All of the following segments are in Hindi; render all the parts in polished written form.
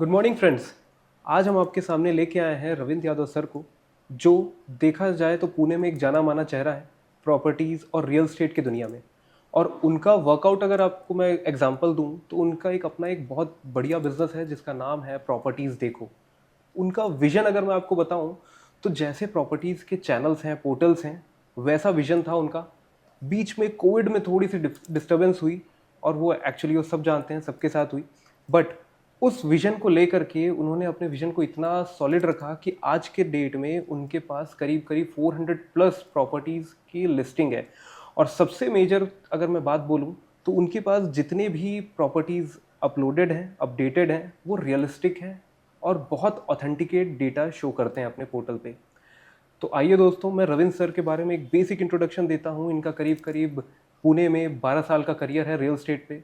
Good morning friends. आज हम आपके सामने लेके आए हैं रविंद्र यादव सर को, जो देखा जाए तो पुणे में एक जाना माना चेहरा है प्रॉपर्टीज़ और रियल एस्टेट की दुनिया में। और उनका वर्कआउट अगर आपको मैं एग्जांपल दूं तो उनका एक अपना एक बहुत बढ़िया बिजनेस है जिसका नाम है प्रॉपर्टीज़ देखो। उनका विजन अगर मैं आपको बताऊं तो जैसे प्रॉपर्टीज़ के चैनल्स हैं, पोर्टल्स हैं, वैसा विजन था उनका। बीच में कोविड में थोड़ी सी डिस्टर्बेंस हुई और वो एक्चुअली वो सब जानते हैं, सबके साथ हुई। बट उस विजन को लेकर के उन्होंने अपने विजन को इतना सॉलिड रखा कि आज के डेट में उनके पास करीब करीब 400 प्लस प्रॉपर्टीज़ की लिस्टिंग है। और सबसे मेजर अगर मैं बात बोलूं तो उनके पास जितने भी प्रॉपर्टीज़ अपलोडेड हैं, अपडेटेड हैं, वो रियलिस्टिक हैं और बहुत ऑथेंटिकेट डेटा शो करते हैं अपने पोर्टल पे। तो आइए दोस्तों, मैं रविंद्र सर के बारे में एक बेसिक इंट्रोडक्शन देता हूँ। इनका करीब करीब पुणे में 12 साल का करियर है रियल एस्टेट पे।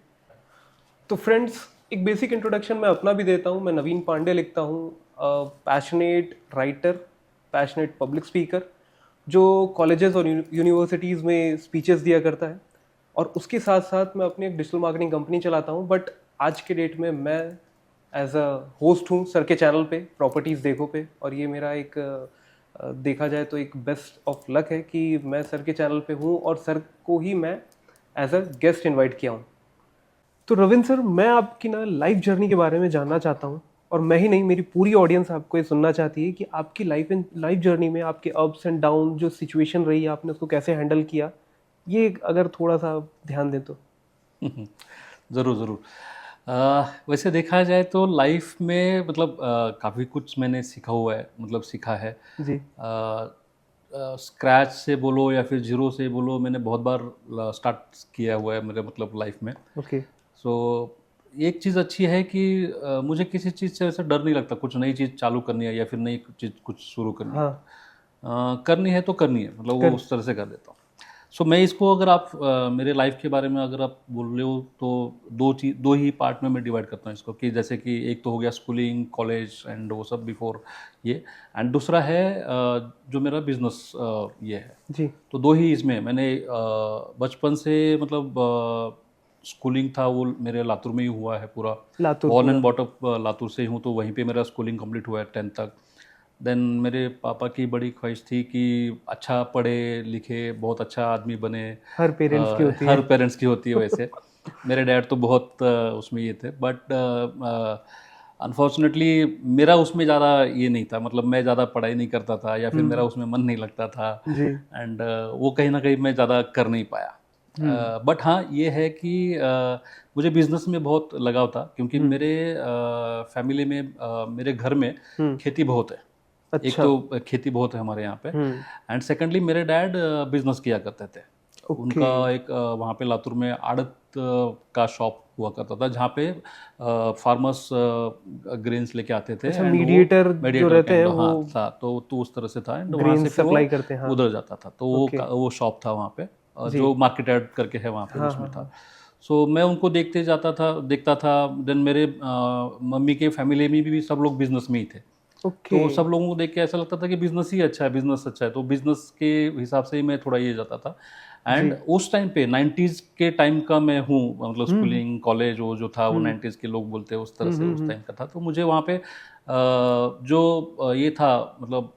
तो फ्रेंड्स, एक बेसिक इंट्रोडक्शन मैं अपना भी देता हूँ। मैं नवीन पांडे लिखता हूँ, passionate writer, passionate public speaker, जो कॉलेजेस और यूनिवर्सिटीज़ में स्पीचेस दिया करता है। और उसके साथ साथ मैं अपनी एक डिजिटल मार्केटिंग कंपनी चलाता हूँ। बट आज के डेट में मैं एज अ होस्ट हूँ सर के चैनल पे, प्रॉपर्टीज़ देखो पे। और ये मेरा एक देखा जाए तो एक बेस्ट ऑफ लक है कि मैं सर के चैनल पे हूँ और सर को ही मैं एज अ गेस्ट इनवाइट किया हूँ। तो रविंद्र सर, मैं आपकी ना लाइफ जर्नी के बारे में जानना चाहता हूँ। और मैं ही नहीं, मेरी पूरी ऑडियंस आपको ये सुनना चाहती है कि आपकी लाइफ जर्नी में आपके अप्स एंड डाउन जो सिचुएशन रही है, आपने उसको कैसे हैंडल किया, ये अगर थोड़ा सा ध्यान दें तो। ज़रूर ज़रूर। वैसे देखा जाए तो लाइफ में मतलब काफ़ी कुछ मैंने सीखा हुआ है, मतलब सीखा है। जी। स्क्रैच से बोलो या फिर जीरो से बोलो, मैंने बहुत बार स्टार्ट किया हुआ है मेरे मतलब लाइफ में। ओके। सो एक चीज़ अच्छी है कि मुझे किसी चीज़ से ऐसा डर नहीं लगता। कुछ नई चीज़ चालू करनी है या फिर नई चीज़ कुछ शुरू करनी है, हाँ। करनी है तो करनी है, मतलब वो कर उस तरह से कर देता हूँ। सो मैं इसको अगर आप मेरे लाइफ के बारे में अगर आप बोल रहे हो तो दो ही पार्ट में मैं डिवाइड करता हूँ इसको, कि जैसे कि एक तो हो गया स्कूलिंग, कॉलेज एंड वो सब बिफोर ये, एंड दूसरा है जो मेरा बिजनेस ये है। जी। तो दो ही इसमें मैंने बचपन से मतलब स्कूलिंग था वो मेरे लातूर में ही हुआ है पूरा। लातूर बॉर्न पूरा। एंड बॉट अप लातूर से ही हूँ, तो वहीं पे मेरा स्कूलिंग कंप्लीट हुआ है 10th तक। देन मेरे पापा की बड़ी ख्वाहिश थी कि अच्छा पढ़े लिखे, बहुत अच्छा आदमी बने। हर पेरेंट्स की होती हर है। पेरेंट्स की होती है वैसे। मेरे डैड तो बहुत उसमें ये थे, बट अनफॉर्चुनेटली मेरा उसमें ज़्यादा ये नहीं था, मतलब मैं ज़्यादा पढ़ाई नहीं करता था या फिर मेरा उसमें मन नहीं लगता था। जी। एंड वो कहीं ना कहीं मैं ज़्यादा कर नहीं पाया। हम्म। बट हाँ ये है कि मुझे बिजनेस में बहुत लगाव था, क्योंकि हम्म। मेरे फैमिली में मेरे घर में हम्म। खेती बहुत है। एक अच्छा। तो खेती बहुत है हमारे यहाँ पे, हम्म। एंड सेकेंडली मेरे डैड बिजनेस किया करते थे। ओके। उनका एक वहाँ पे लातूर में आड़त का शॉप हुआ करता था, जहाँ पे फार्मर्स ग्रेन्स लेके आते थे अच्छा, एंड वो मीडिएटर जो मेडिएटर रहते हैं काइंड, वो हाँ था। तो उस तरह से था, एंड वहाँ ग्रेन से फिर वो सप्लाई करते हैं, हाँ। उधर जाता था। तो ओके। वो शॉप था वहाँ पे, जी। जो मार्केट ऐड करके है वहाँ पे, हाँ हाँ उसमें था। हाँ। सो मैं उनको देखते जाता था, देखता था। देन मेरे मम्मी के फैमिली में भी सब लोग बिजनेस में ही थे। ओके। तो सब लोगों को देख के ऐसा लगता था कि बिजनेस ही अच्छा है, बिजनेस अच्छा है, तो बिजनेस के हिसाब से ही मैं थोड़ा ये जाता था। जी। एंड उस टाइम पे 90s के टाइम का मैं हूँ, मतलब हम्म। स्कूलिंग कॉलेज वो जो था वो हम्म। 90s के लोग बोलते हैं उस तरह से, उस हम्म। टाइम का था। तो मुझे वहाँ पे जो ये था, मतलब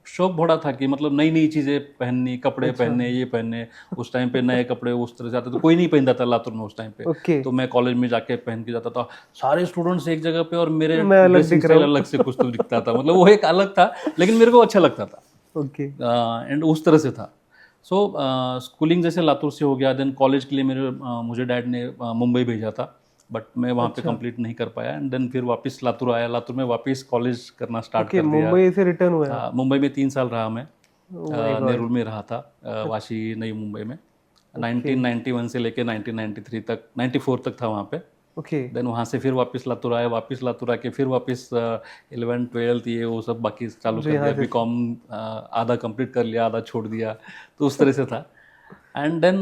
शौक बड़ा था कि मतलब नई नई चीज़ें पहननी, कपड़े अच्छा। पहनने, ये पहनने। उस टाइम पे नए कपड़े उस तरह से आते, तो कोई नहीं पहनता था लातूर में उस टाइम पे। ओके। तो मैं कॉलेज में जाके पहन के जाता था, सारे स्टूडेंट्स एक जगह पे और मेरे मैं अलग ड्रेसिंग दिख रहा स्टाइल अलग से हूँ। कुछ तो दिखता था, मतलब वो एक अलग था, लेकिन मेरे को अच्छा लगता था। ओके। एंड उस तरह से था। सो स्कूलिंग जैसे लातूर से हो गया। देन कॉलेज के लिए मुझे डैड ने मुंबई भेजा था, बट मैं वहाँ पे अच्छा। कंप्लीट नहीं कर पाया। एंड देन फिर वापस लातूर आया, लातूर में वापस कॉलेज करना स्टार्ट ओके, कर दिया। मुंबई से रिटर्न हुए आप? मुंबई में 3 साल रहा मैं। Oh my God. नेरुल में रहा था, वाशी नई मुंबई में। ओके। 1991 से लेके 1993 तक, 94 तक था वहाँ पे। ओके। देन वहाँ से फिर वापस लातूर आया, वापस लातूर आके फिर वापस 11th 12th ये वो सब बाकी चालू जो कर यहाँ दिया। से। बीकॉम आधा कंप्लीट कर लिया, आधा छोड़ दिया। तो उस तरह से था। एंड देन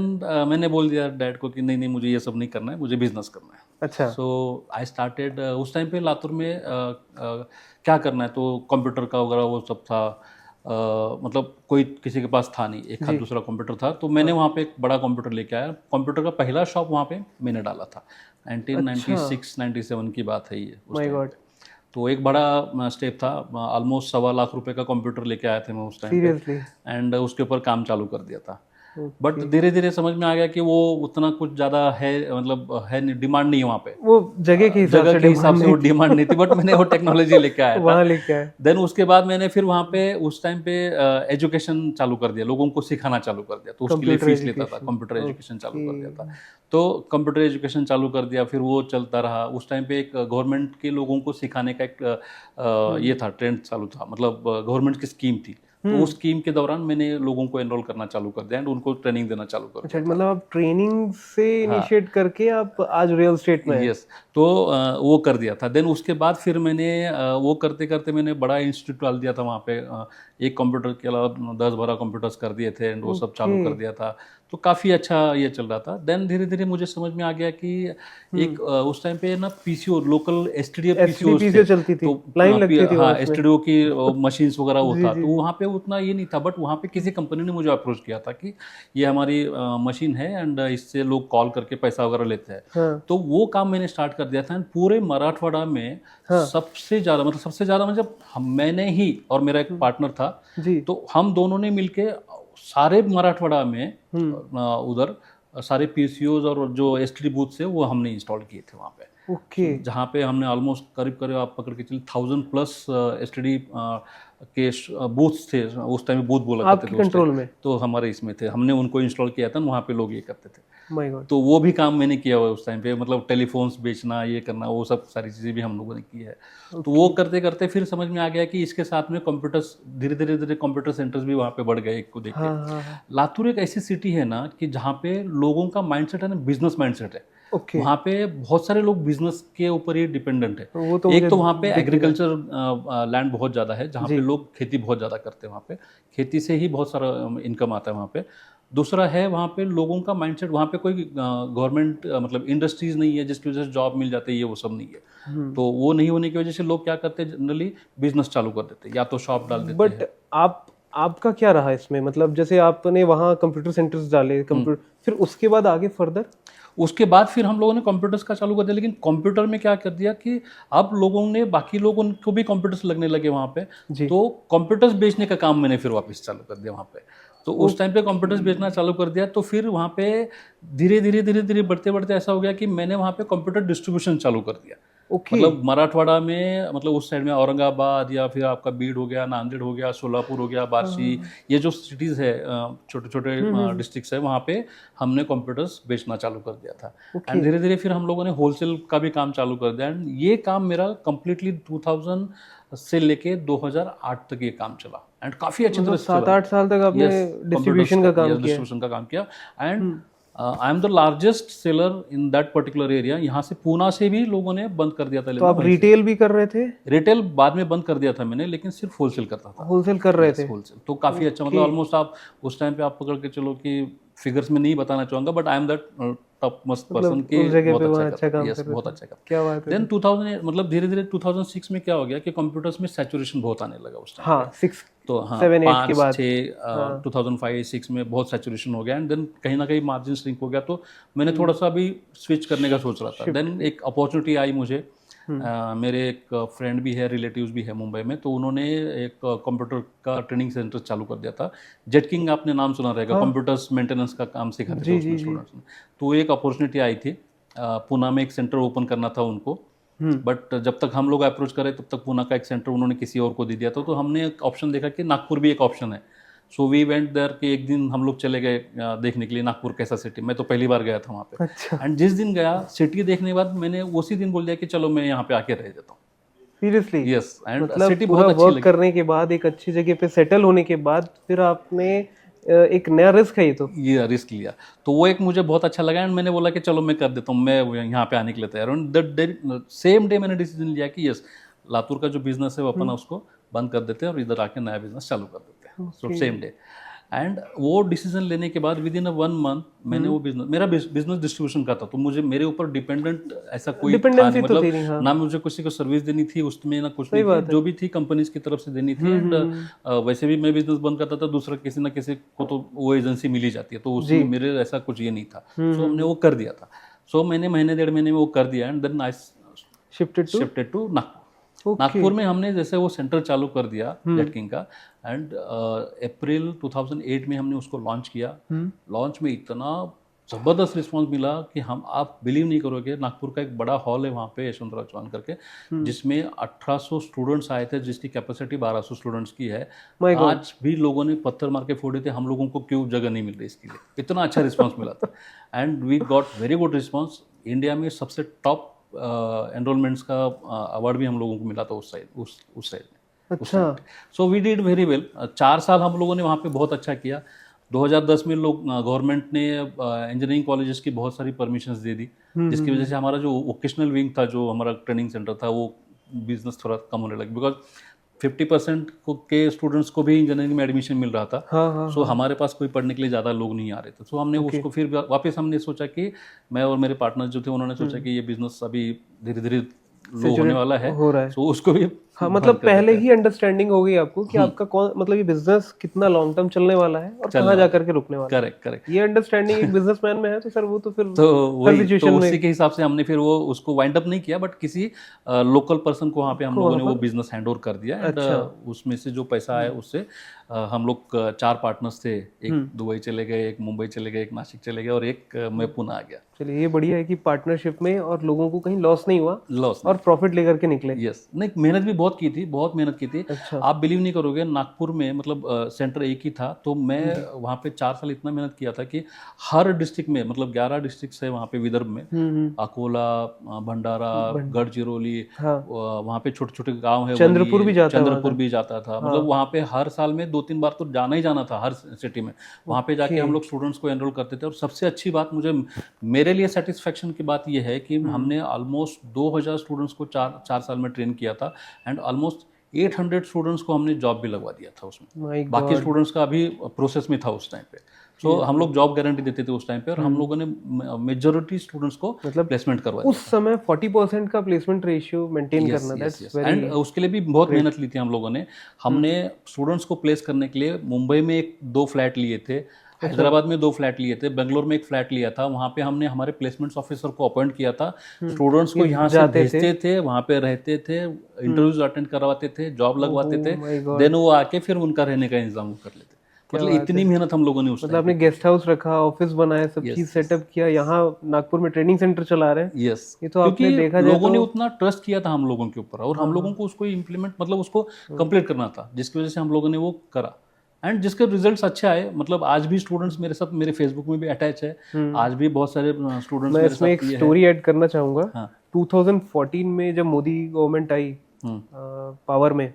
मैंने बोल दिया डैड को कि नहीं नहीं, मुझे ये सब नहीं करना है, मुझे बिजनेस करना है। अच्छा। सो आई स्टार्टेड उस टाइम पे लातूर में क्या करना है, तो कंप्यूटर का वगैरह वो सब था। मतलब कोई किसी के पास था नहीं, एक हाथ जी। दूसरा कंप्यूटर था। तो मैंने हाँ। वहाँ पे एक बड़ा कंप्यूटर लेके आया। कंप्यूटर का पहला शॉप वहाँ पे मैंने डाला था। अच्छा। 1996-97 की बात है ये, उस माय टाइम गॉड। पे। तो एक बड़ा स्टेप था, ऑलमोस्ट 1.25 लाख का कंप्यूटर लेके आया थे मैं उस टाइम पे, सीरियसली? एंड उसके ऊपर काम चालू कर दिया था। But okay. धीरे धीरे समझ में आ गया कि वो उतना कुछ ज़्यादा है, मतलब है नहीं, डिमांड नहीं है वहाँ पे। वो जगह के हिसाब जगह से के हिसाब डिमांड से वो नहीं डिमांड नहीं थी, बट मैंने वो टेक्नोलॉजी लेके आया थी, था। वहाँ लेके आए। देन उसके बाद मैंने फिर वहाँ पे उस टाइम पे एजुकेशन चालू कर दिया, लोगों को सिखाना चालू कर दिया, तो उसके लिए कंप्यूटर फीस लेता था, एजुकेशन। कंप्यूटर एजुकेशन चालू कर दिया था। ओके। तो कंप्यूटर एजुकेशन चालू कर दिया, फिर वो चलता रहा। उस टाइम पे एक गवर्नमेंट के लोगों को सिखाने का एक ये था, ट्रेंड चालू था, मतलब गवर्नमेंट की स्कीम थी। तो उस स्कीम के दौरान मैंने लोगों को एनरोल करना चालू कर दिया एंड उनको ट्रेनिंग देना चालू कर अच्छा, दिया था। मतलब आप ट्रेनिंग से हाँ, इनिशिएट करके आप आज रियल स्टेट में हैं। यस। तो वो कर दिया था। देन उसके बाद फिर मैंने वो करते करते मैंने बड़ा इंस्टीट्यूट डाल दिया था वहाँ पे। एक कंप्यूटर के अलावा 10-12 कंप्यूटर्स कर दिए थे एंड वो सब चालू ओके। कर दिया था। तो काफ़ी अच्छा ये चल रहा था। देन धीरे धीरे मुझे समझ में आ गया कि एक उस टाइम पे ना पीसीओ, लोकल एसटीडीओ एसटीडी पीसीओज थे। पीसीओ चलती थी, तो लाइन लगती थी हाँ, वहाँ उसमें। एसटीडीओ की मशीन्स वगैरह वो जी था, जी तो जी। वहाँ पे उतना ये नहीं था। बट वहाँ पे किसी कंपनी ने मुझे अप्रोच किया था कि ये हमारी मशीन है एंड इससे लोग कॉल करके पैसा वगैरह लेते हैं। हाँ तो वो काम मैंने स्टार्ट कर दिया था एंड पूरे मराठवाड़ा में हाँ। सबसे ज़्यादा मतलब मैंने ही और मेरा एक पार्टनर था, जी। तो हम दोनों ने मिलके सारे मराठवाड़ा में उधर सारे पीसीओज और जो एसटीडी बूथ थे वो हमने इंस्टॉल किए थे वहाँ पे। ओके। जहाँ पे हमने ऑलमोस्ट करीब करीब आप पकड़ के चलिए 1000+ एसटीडी के बूथ्स थे। उस टाइम बूथ बोला करते आपके थे उस टाइम, कंट्रोल में? तो हमारे इसमें थे, हमने उनको इंस्टॉल किया था, वहाँ पे लोग ये करते थे। My God. तो वो भी काम मैंने किया हुआ है उस टाइम पे, मतलब टेलीफोन्स बेचना, ये करना, वो सब सारी चीज़ें भी हम लोगों ने की है। तो वो करते करते फिर समझ में आ गया कि इसके साथ में कंप्यूटर्स, धीरे धीरे धीरे कंप्यूटर सेंटर्स भी वहाँ पे बढ़ गए एक को देख के। हाँ हाँ हाँ। लातूर एक ऐसी सिटी है ना कि जहाँ पे लोगों का माइंडसेट है ना, बिजनेस माइंडसेट है। ओके। वहाँ पे बहुत सारे लोग बिजनेस के ऊपर ही डिपेंडेंट है। वो तो एक मुझे तो वहाँ पे दिख ही रहा है। एग्रीकल्चर लैंड बहुत ज़्यादा है, जहाँ पे जी। लोग खेती बहुत ज़्यादा करते हैं। वहाँ पे खेती से ही बहुत सारा इनकम आता है वहाँ पे। दूसरा है वहाँ पे लोगों का माइंडसेट, वहाँ पे कोई गवर्नमेंट मतलब इंडस्ट्रीज नहीं है जिसकी वजह से जॉब मिल जाती है, ये वो सब नहीं है। तो वो नहीं होने की वजह से लोग क्या करते हैं, जनरली बिजनेस चालू कर देते हैं, या तो शॉप डाल देते बट हैं। आप आपका क्या रहा इसमें, मतलब जैसे आपने वहाँ कंप्यूटर सेंटर्स डाले, कंप्यूटर, फिर उसके बाद आगे फर्दर? उसके बाद फिर हम लोगों ने कंप्यूटर्स का चालू कर दिया, लेकिन कंप्यूटर में क्या कर दिया कि अब लोगों ने, बाकी लोगों को भी कंप्यूटर्स लगने लगे वहाँ पे। जी। तो कंप्यूटर्स बेचने का काम मैंने फिर वापस चालू कर दिया वहाँ पे। तो उस टाइम पे कंप्यूटर्स बेचना चालू कर दिया, तो फिर वहाँ पे धीरे धीरे बढ़ते बढ़ते ऐसा हो गया कि मैंने वहाँ पे कंप्यूटर डिस्ट्रीब्यूशन चालू कर दिया। ओके। मतलब मराठवाड़ा में, मतलब उस साइड में औरंगाबाद या फिर आपका बीड हो गया, नांदेड़ हो गया, सोलापुर हो गया, बार्शी, ये जो सिटीज़ है, छोटे छोटे डिस्ट्रिक्ट्स है, वहाँ पे हमने कंप्यूटर्स बेचना चालू कर दिया था। एंड धीरे धीरे फिर हम लोगों ने होलसेल का भी काम चालू कर दिया एंड ये काम मेरा कम्प्लीटली 2000 से लेके 2008 तक ये काम चला एंड काफ़ी अच्छी तरह मतलब से चला। 7-8 साल तक आपने डिस्ट्रीब्यूशन का काम किया है। डिस्ट्रीब्यूशन का काम किया and I am the largest seller in that particular area. यहाँ से पूना से भी लोगों ने बंद कर दिया था तो लेना। आप रिटेल भी कर रहे थे? रिटेल बाद में बंद कर दिया था मैंने, लेकिन सिर्फ होलसेल करता था। होलसेल कर रहे थे? होलसेल तो काफ़ी अच्छा, मतलब ऑलमोस्ट आप उस टाइम पे आप पकड़ के चलो कि फिगर्स में नहीं बताना चाहूँगा, but I am that top most person मतलब कि उस जगह बहुत पे अच्छा वहाँ अच्छा काम यस, कर रहे बहुत थे। अच्छा कर। क्या बात है। देन 2000 मतलब धीरे धीरे 2006 में क्या हो गया कि कंप्यूटर्स में सैचुरेशन बहुत आने लगा उस टाइम। हाँ 6 तो हाँ 7-8 के 5 बाद। 6 2005-6 में बहुत सैचुरेशन हो गया एंड देन कहीं ना कहीं मार्जिन श्रिंक हो गया। तो मैंने थोड़ा सा अभी स्विच करने का सोच रहा था। देन एक अपॉर्चुनिटी आई मुझे। मेरे एक फ्रेंड भी है, रिलेटिव्स भी है मुंबई में, तो उन्होंने एक कंप्यूटर का ट्रेनिंग सेंटर चालू कर दिया था। जेट किंग आपने नाम सुना रहेगा, कंप्यूटर्स मेंटेनेंस का काम सिखाते थे जी उसमें जी जी। स्टूडेंट्स में। तो एक अपॉर्चुनिटी आई थी, पूना में एक सेंटर ओपन करना था उनको। बट जब तक हम लोग अप्रोच करें तब तक पूना का एक सेंटर उन्होंने किसी और को दे दिया था। तो हमने एक ऑप्शन देखा कि नागपुर भी एक ऑप्शन है। सो वी वेंट देयर कि एक दिन हम लोग चले गए देखने के लिए नागपुर कैसा सिटी। मैं तो पहली बार गया था वहाँ पे अच्छा। एंड जिस दिन गया सिटी देखने के बाद मैंने उसी दिन बोल दिया कि चलो मैं यहाँ पे आके रह जाता हूँ। सीरियसली? यस, एंड मतलब सिटी पूरा बहुत अच्छी वर्क लगी। करने के बाद, एक अच्छी जगह पे सेटल होने के बाद, फिर आपने एक नया रिस्क है ये तो। ये रिस्क लिया, तो वो एक मुझे बहुत अच्छा लगा एंड मैंने बोला कि चलो मैं कर देता हूँ, मैं यहाँ पे आने के लिए तैयार हूँ। दैट सेम डे मैंने डिसीजन लिया कि यस, लातूर का जो बिजनेस है वो अपन उसको बंद कर देते हैं और इधर आके नया बिजनेस चालू कर देते हैं। सो सेम डे एंड वो डिसीजन लेने के बाद विद इन 1 मंथ मैंने वो बिजनेस, मेरा बिजनेस डिस्ट्रीब्यूशन का था, तो मुझे मेरे ऊपर डिपेंडेंट ऐसा कोई था डिपेंडेंसी नहीं, तो मतलब थी नहीं। हाँ ना मुझे किसी को सर्विस देनी थी उसमें, ना कुछ सही नहीं थी, बात है। जो भी थी कंपनीज की तरफ से देनी थी। एंड वैसे भी मैं बिजनेस बंद करता था, दूसरा किसी ना किसी को तो वो एजेंसी मिल ही जाती है, तो उसमें मेरे ऐसा कुछ ये नहीं था। सो हमने वो कर दिया था। सो मैंने महीने 1.5 महीने में वो कर दिया and then I shifted to? Shifted to Nagpur. Okay. Nagpur में हमने जैसे वो सेंटर चालू कर दिया जेट किंग का, एंड अप्रैल 2008 में हमने उसको लॉन्च किया। लॉन्च में इतना ज़बरदस्त रिस्पांस मिला कि हम, आप बिलीव नहीं करोगे, नागपुर का एक बड़ा हॉल है वहाँ पे यशवंतराव चौहान करके, जिसमें 1800 स्टूडेंट्स आए थे, जिसकी कैपेसिटी 1200 स्टूडेंट्स की है। My God। आज भी लोगों ने पत्थर मार के फोड़े थे हम लोगों को, क्यों जगह नहीं मिल रही इसके लिए, इतना अच्छा रिस्पांस मिला था। And we got very good response. India में सबसे टॉप एनरोलमेंट्स का अवार्ड भी हम लोगों को मिला था उस साइड, उस साइड में। अच्छा। So we did very well. 4 साल हम लोगों ने वहाँ पे बहुत अच्छा किया। 2010 में लोग गवर्नमेंट ने इंजीनियरिंग कॉलेजेस की बहुत सारी परमिशंस दे दी, जिसकी वजह से हमारा जो वोकेशनल विंग था, जो हमारा ट्रेनिंग सेंटर था, वो बिजनेस थोड़ा कम होने लगा, बिकॉज 50% के स्टूडेंट्स को भी इंजीनियरिंग में एडमिशन मिल रहा था। हाँ हाँ। सो हमारे पास कोई पढ़ने के लिए ज़्यादा लोग नहीं आ रहे थे। सो हमने उसको फिर वापस हमने सोचा कि, मैं और मेरे पार्टनर जो थे, उन्होंने सोचा कि ये बिजनेस अभी धीरे धीरे लो होने वाला है, हो रहा है। सो उसको भी हाँ, मतलब पहले ही अंडरस्टैंडिंग हो गई आपको कि आपका कौन, मतलब ये बिजनेस कितना लॉन्ग टर्म चलने वाला है और कहाँ जा करके रुकने वाला है। Correct correct. ये अंडरस्टैंडिंग एक बिजनेसमैन में है तो सर वो तो फिर तो हर वही, सिचुएशन तो में। उसी के हिसाब से हमने फिर वो उसको वाइंड अप नहीं किया, बट किसी लोकल पर्सन को वहाँ पे हम लोगों ने वो बिजनेस हैंड ओवर कर दिया। एंड उसमें से जो पैसा आया उससे हम लोग 4 पार्टनर्स थे, एक दुबई चले गए, एक मुंबई चले गए, एक नासिक चले गए, और एक मैं पुणे आ गया। चलिए, ये बढ़िया है कि पार्टनरशिप में और लोगों को कहीं लॉस नहीं हुआ, लॉस और प्रॉफिट लेकर के निकले। यस, नहीं मेहनत भी बहुत की थी, बहुत मेहनत की थी। अच्छा। आप बिलीव नहीं करोगे, नागपुर में मतलब सेंटर एक ही था, तो मैं वहाँ पे 4 साल इतना मेहनत किया था कि हर डिस्ट्रिक्ट में, मतलब 11 डिस्ट्रिक्ट है वहाँ पे विदर्भ में, अकोला, भंडारा, गढ़चिरौली, वहाँ पे छोटे छोटे गांव है, चंद्रपुर भी जाता चंद्रपुर भी जाता था। मतलब वहाँ पे हर साल में 2-3 बार तो जाना ही जाना था हर सिटी में। वहाँ पे जाके हम लोग स्टूडेंट्स को एनरोल करते थे। और सबसे अच्छी बात मुझे, मेरे लिए सेटिस्फेक्शन की बात यह है कि हमने ऑलमोस्ट 2000 स्टूडेंट्स को 4 साल में ट्रेन किया था, एंड ऑलमोस्ट 800 स्टूडेंट्स को हमने जॉब भी लगवा दिया था उसमें। बाकी स्टूडेंट्स का अभी प्रोसेस में था उस टाइम पे। सो हम लोग जॉब गारंटी देते थे उस टाइम पे, और हम लोगों ने मेजॉरिटी स्टूडेंट्स को मतलब प्लेसमेंट करवाया। उस समय 40% का प्लेसमेंट रेशियो मेंटेन करना, दैट्स वेरी। एंड उसके लिए भी बहुत मेहनत ली थी हम लोगों ने। हमने स्टूडेंट्स को प्लेस करने के लिए मुंबई में 2 फ्लैट लिए थे, हैदराबाद में 2 फ्लैट लिए थे, बेंगलोर में 1 फ्लैट लिया था। वहाँ पे हमने हमारे प्लेसमेंट्स ऑफिसर को अपॉइंट किया था। स्टूडेंट्स को यहाँ से भेजते थे, वहाँ पे रहते थे, इंटरव्यूज अटेंड करवाते थे, जॉब लगवाते थे, देन वो आके फिर उनका रहने का इंतजाम कर लेते। मतलब इतनी मेहनत हम लोगों ने उस, मतलब आपने गेस्ट हाउस रखा, ऑफिस बनाया, सब चीज सेटअप किया, यहाँ नागपुर में ट्रेनिंग सेंटर चला रहे हैं। यस, ये तो आपने देखा जाए लोगों ने उतना ट्रस्ट किया था हम लोगों के ऊपर, और हम लोगों को उसको इम्प्लीमेंट, मतलब उसको कंप्लीट करना था, जिसकी वजह से हम लोगों ने वो करा, एंड जिसके रिजल्ट्स अच्छे आए। मतलब आज भी स्टूडेंट्स मेरे साथ, मेरे फेसबुक में भी अटैच है, आज भी बहुत सारे स्टूडेंट्स मैं मेरे इसमें साथ। एक स्टोरी ऐड करना चाहूँगा। 2014 में जब मोदी गवर्नमेंट आई पावर में,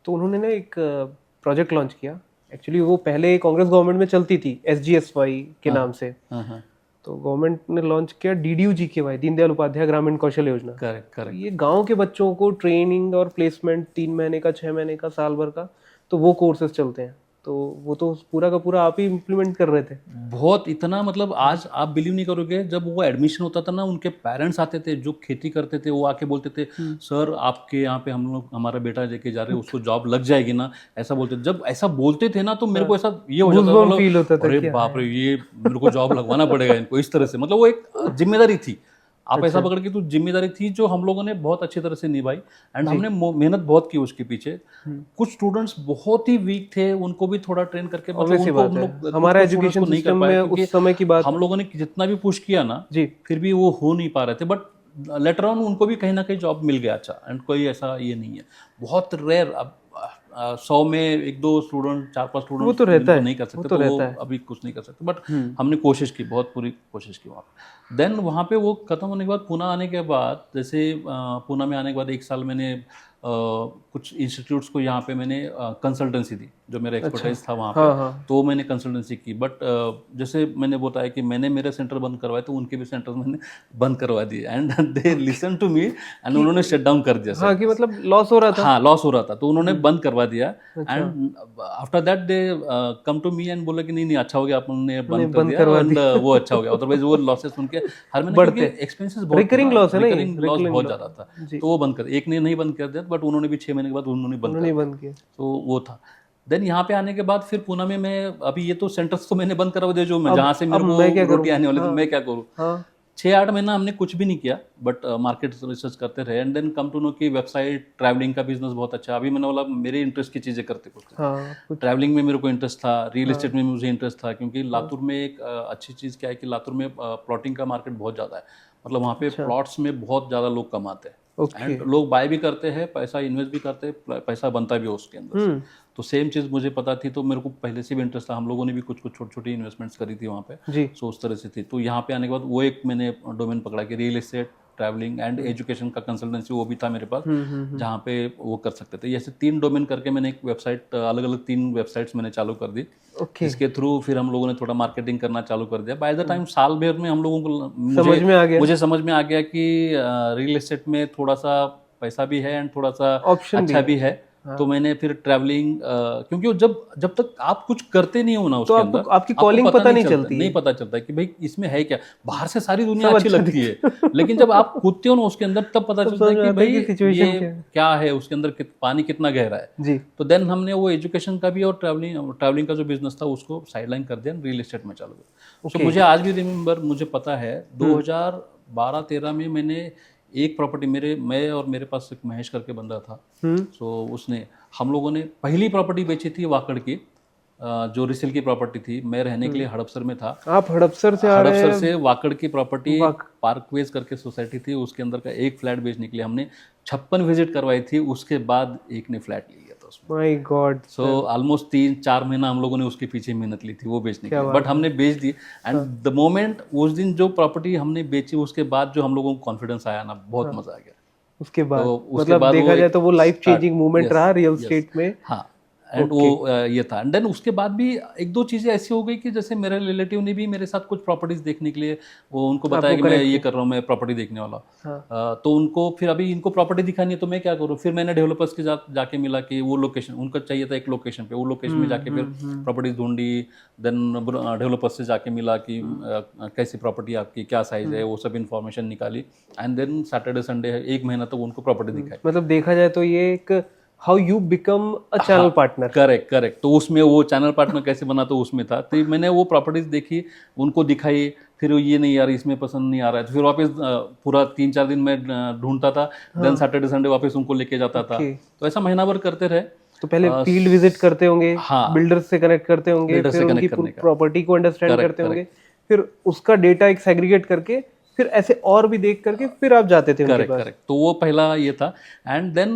तो उन्होंने ना एक प्रोजेक्ट लॉन्च किया। एक्चुअली वो पहले कांग्रेस गवर्नमेंट में चलती थी, SGSY के नाम से। तो गवर्नमेंट ने लॉन्च किया DDU-GKY, दीनदयाल उपाध्याय ग्रामीण कौशल योजना। करेक्ट। ये गांव के बच्चों को ट्रेनिंग और प्लेसमेंट 3 महीने का, 6 महीने का, साल भर का, तो वो कोर्सेज चलते हैं। तो वो तो पूरा का पूरा आप ही इम्प्लीमेंट कर रहे थे। बहुत इतना, मतलब आज आप बिलीव नहीं करोगे, जब वो एडमिशन होता था ना, उनके पेरेंट्स आते थे जो खेती करते थे, वो आके बोलते थे, सर आपके यहाँ पे हम लोग, हमारा बेटा लेके जा रहे हैं, उसको जॉब लग जाएगी ना, ऐसा बोलते। जब ऐसा बोलते थे ना, तो मेरे को ऐसा ये हो जाता था, फील होता था, अरे बाप रे, ये मेरे को जॉब लगवाना पड़ेगा इनको, इस तरह से। मतलब वो एक जिम्मेदारी थी, आप ऐसा पकड़ के, तो जिम्मेदारी थी जो हम लोगों ने बहुत अच्छी तरह से निभाई, एंड हमने मेहनत बहुत की उसके पीछे। कुछ स्टूडेंट्स बहुत ही वीक थे, उनको भी थोड़ा ट्रेन करके, मतलब उनको हम लोग, हमारा एजुकेशन सिस्टम में उस समय की बात, हम लोगों ने जितना भी पुश किया ना जी, फिर भी वो हो नहीं पा रहे थे। बट लेटर ऑन उनको भी कहीं ना कहीं जॉब मिल गया। अच्छा, एंड कोई ऐसा ये नहीं है, बहुत रेयर। अब 100 में 1-2 स्टूडेंट, 4-5 स्टूडेंट, वो तो रहता है, नहीं कर सकते, तो वो अभी कुछ नहीं कर सकते। बट हमने कोशिश की, बहुत पूरी कोशिश की वहाँ पे। देन वहाँ पे वो खत्म होने के बाद, पुणे आने के बाद, जैसे पुणे में आने के बाद 1 साल मैंने कुछ इंस्टीट्यूट्स को यहाँ पे मैंने कंसल्टेंसी दी, जो मेरा एक्सपर्टाइज था वहाँ पे। तो मैंने कंसल्टेंसी की। बट जैसे मैंने बताया कि मैंने मेरे सेंटर बंद करवाए, तो उनके भी सेंटर मैंने बंद करवा दिए, and they listen to me, and उन्होंने शट डाउन कर दिया। हाँ, कि मतलब लॉस हो रहा था। हाँ, लॉस हो रहा था, तो उन्होंने बंद करवा दिया। And after that they come to me and बोला कि नहीं अच्छा हो गया, आपने बंद कर दिया, एंड वो अच्छा हो गया। अदरवाइज वो लॉसेस उनके हर महीने, एक्सपेंसेस बहुत, रिकरिंग लॉस है ना, रिकरिंग लॉस बहुत ज्यादा था, तो वो बंद कर, एक ने नहीं बंद कर दिया, बट उन्होंने भी 6 महीने के बाद उन्होंने बंद किया। तो वो था। देन यहाँ पे आने के बाद फिर पुणे में मैं, अभी ये तो सेंटर्स तो मैंने बंद करवा दिया, जो मैं जहाँ से मेरे को रोटी आने वाली थी, मैं क्या करूँ। 6-8 महीना हमने कुछ भी नहीं किया, बट मार्केट रिसर्च करते रहे and then come to know कि वेबसाइट, ट्रैवलिंग का बिजनेस बहुत अच्छा है। अभी मैंने बोला मेरे इंटरेस्ट की चीज़ें करते कुछ हाँ कुछ ट्रैवलिंग में मेरे को इंटरेस्ट था, रियल एस्टेट में मुझे इंटरेस्ट था, क्योंकि लातूर में एक अच्छी चीज़ क्या है कि लातूर में प्लॉटिंग का मार्केट बहुत ज़्यादा है। मतलब वहाँ पे प्लॉट्स में बहुत ज़्यादा लोग कमाते हैं ओके एंड लोग बाय भी करते हैं, पैसा इन्वेस्ट भी करते हैं, पैसा बनता भी है उसके अंदर से। तो सेम चीज़ मुझे पता थी, तो मेरे को पहले से भी इंटरेस्ट था। हम लोगों ने भी कुछ कुछ छोटी छोटी इन्वेस्टमेंट्स करी थी वहाँ पे, जी सो उस तरह से थी। तो यहाँ पे आने के बाद वो एक मैंने डोमेन पकड़ा कि real estate, travelling and education का कंसल्टेंसी, वो भी था मेरे पास, जहाँ पे वो कर सकते थे। ऐसे 3 डोमेन करके मैंने एक वेबसाइट, अलग अलग 3 वेबसाइट्स मैंने चालू कर दी, ओके जिसके थ्रू फिर हम लोगों ने थोड़ा मार्केटिंग करना चालू कर दिया। बाय द टाइम साल भर में हम लोगों को समझ में आ गया मुझे समझ में आ गया कि रियल एस्टेट में थोड़ा सा पैसा भी है एंड थोड़ा सा ऑप्शन अच्छा भी है। हाँ। तो मैंने फिर ट्रैवलिंग, क्योंकि वो जब तक आप कुछ करते नहीं हो ना तो उसके आपको अंदर, आपकी कॉलिंग पता नहीं चलती नहीं है। पता चलता है कि भाई इसमें है क्या। बाहर से सारी दुनिया सब अच्छी अच्छा लगती है, लेकिन जब आप कूदते हो ना उसके अंदर, तब पता तब चलता समझ है में कि आता है भाई कि सिचुएशन ये क्या है। क्या है उसके अंदर, पानी कितना गहरा है। जी तो देन हमने वो एजुकेशन का भी और ट्रैवलिंग का जो बिजनेस था उसको साइडलाइन कर दिया, रियल एस्टेट में चालू किया। सो ओके मुझे आज भी रिमेम्बर, मुझे पता है 2012-13 में मैंने एक प्रॉपर्टी, मैं और मेरे पास एक महेश करके बंदा था, सो उसने, हम लोगों ने पहली प्रॉपर्टी बेची थी वाकड़ की, जो रिसेल की प्रॉपर्टी थी। मैं रहने के लिए हड़पसर में था, आप हड़पसर से आ रहे हड़पसर हैं। से वाकड़ की प्रॉपर्टी, वाक पार्कवेज करके सोसाइटी थी, उसके अंदर का एक फ्लैट बेचने के लिए हमने 56 विजिट करवाई थी, उसके बाद एक ने फ्लैट ले लिया था उसमें। माय गॉड सो ऑलमोस्ट 3-4 महीना हम लोगों ने उसके पीछे मेहनत ली थी वो बेचने के क्या लिए, बात बट हमने बेच दी। एंड द मोमेंट उस दिन जो प्रॉपर्टी हमने बेची, उसके बाद जो हम लोगों को कॉन्फिडेंस आया ना, बहुत मजा आ गया। उसके बाद तो उसके मतलब बाद वो देखा जाए एक तो वो life start, changing moment yes रहा रियल यस, स्टेट में। हाँ। एंड वो ये था। एंड देन उसके बाद भी एक दो चीज़ें ऐसी हो गई कि जैसे मेरे रिलेटिव ने भी मेरे साथ कुछ प्रॉपर्टीज देखने के लिए, वो उनको बताया आपको कि मैं कनेक्ट ये किया। कर रहा हूँ, मैं प्रॉपर्टी देखने वाला हाँ तो उनको फिर अभी इनको प्रॉपर्टी दिखानी है, तो मैं क्या करूँ। फिर मैंने डेवलपर्स के जाके मिला कि वो लोकेशन उनको चाहिए था, एक लोकेशन पे, वो लोकेशन में जाके फिर प्रॉपर्टीज ढूंढी। देन डेवलपर्स से जाके मिला कि कैसी प्रॉपर्टी आपकी, क्या साइज है, वो सब इन्फॉर्मेशन निकाली। एंड देन सैटरडे संडे 1 महीना तक उनको प्रॉपर्टी दिखाई। मतलब देखा जाए तो ये एक how you become a channel partner. Correct correct. तो उसमें वो चैनल पार्टनर कैसे बना, तो उसमें था। तो मैंने वो प्रॉपर्टीज देखी, उनको दिखाई, फिर ये नहीं यार इसमें पसंद नहीं आ रहा है, तो फिर वापस पूरा 3-4 दिन में ढूंढता था। देन सैटरडे संडे वापस उनको लेके जाता था। ओके तो ऐसा महीना भर करते रहे। तो पहले फील्ड विजिट करते होंगे, हाँ, बिल्डर्स से कनेक्ट करते होंगे, बिल्डर फिर से उनकी कनेक्ट करने का, प्रॉपर्टी को अंडरस्टैंड करेक्ट करते होंगे, करेक्ट फिर उसका डेटा एक सेग्रीगेट करके फिर ऐसे और भी देख करके फिर आप जाते थे उनके करेक्ट पास। करेक्ट। तो वो पहला ये था। एंड देन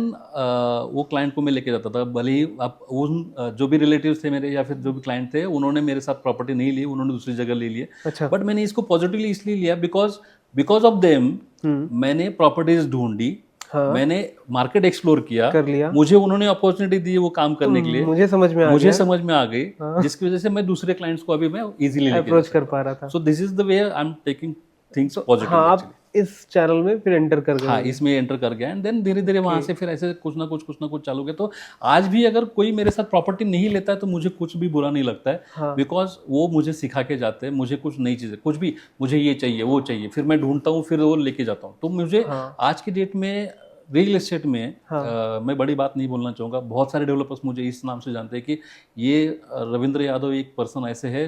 वो क्लाइंट को मैं लेके जाता था, भले ही आप उन जो भी रिलेटिव्स थे मेरे या फिर जो भी क्लाइंट थे, उन्होंने मेरे साथ प्रॉपर्टी नहीं ली, उन्होंने दूसरी जगह ले लिए। अच्छा बट मैंने इसको पॉजिटिवली इसलिए लिया बिकॉज ऑफ देम मैंने प्रॉपर्टीज ढूंढी, हाँ मैंने मार्केट एक्सप्लोर किया, कर लिया। मुझे उन्होंने अपॉर्चुनिटी दी वो काम करने के लिए, मुझे समझ में आ मुझे गया, समझ में आ गई, जिसकी वजह से मैं दूसरे क्लाइंट्स को अभी मैं इजीली लेके अप्रोच कर पा रहा था। So this is the way I am taking things positively हाँ एक्चुअली। आप इस चैनल में फिर एंटर कर गए। हाँ, इसमें एंटर कर गया। एंड देन धीरे धीरे वहां से फिर ऐसे कुछ ना कुछ चालू किया। तो आज भी अगर कोई मेरे साथ प्रॉपर्टी नहीं लेता है तो मुझे कुछ भी बुरा नहीं लगता है, हाँ बिकॉज वो मुझे सिखा के जाते हैं, मुझे कुछ नई चीज़ें, कुछ भी मुझे ये चाहिए वो चाहिए, फिर मैं ढूंढता हूँ, फिर वो लेके जाता हूँ। तो मुझे हाँ आज की डेट में रियल एस्टेट में मैं बड़ी बात नहीं बोलना चाहूँगा, बहुत सारे डेवलपर्स मुझे इस नाम से जानते हैं कि ये रविंद्र यादव एक पर्सन ऐसे है,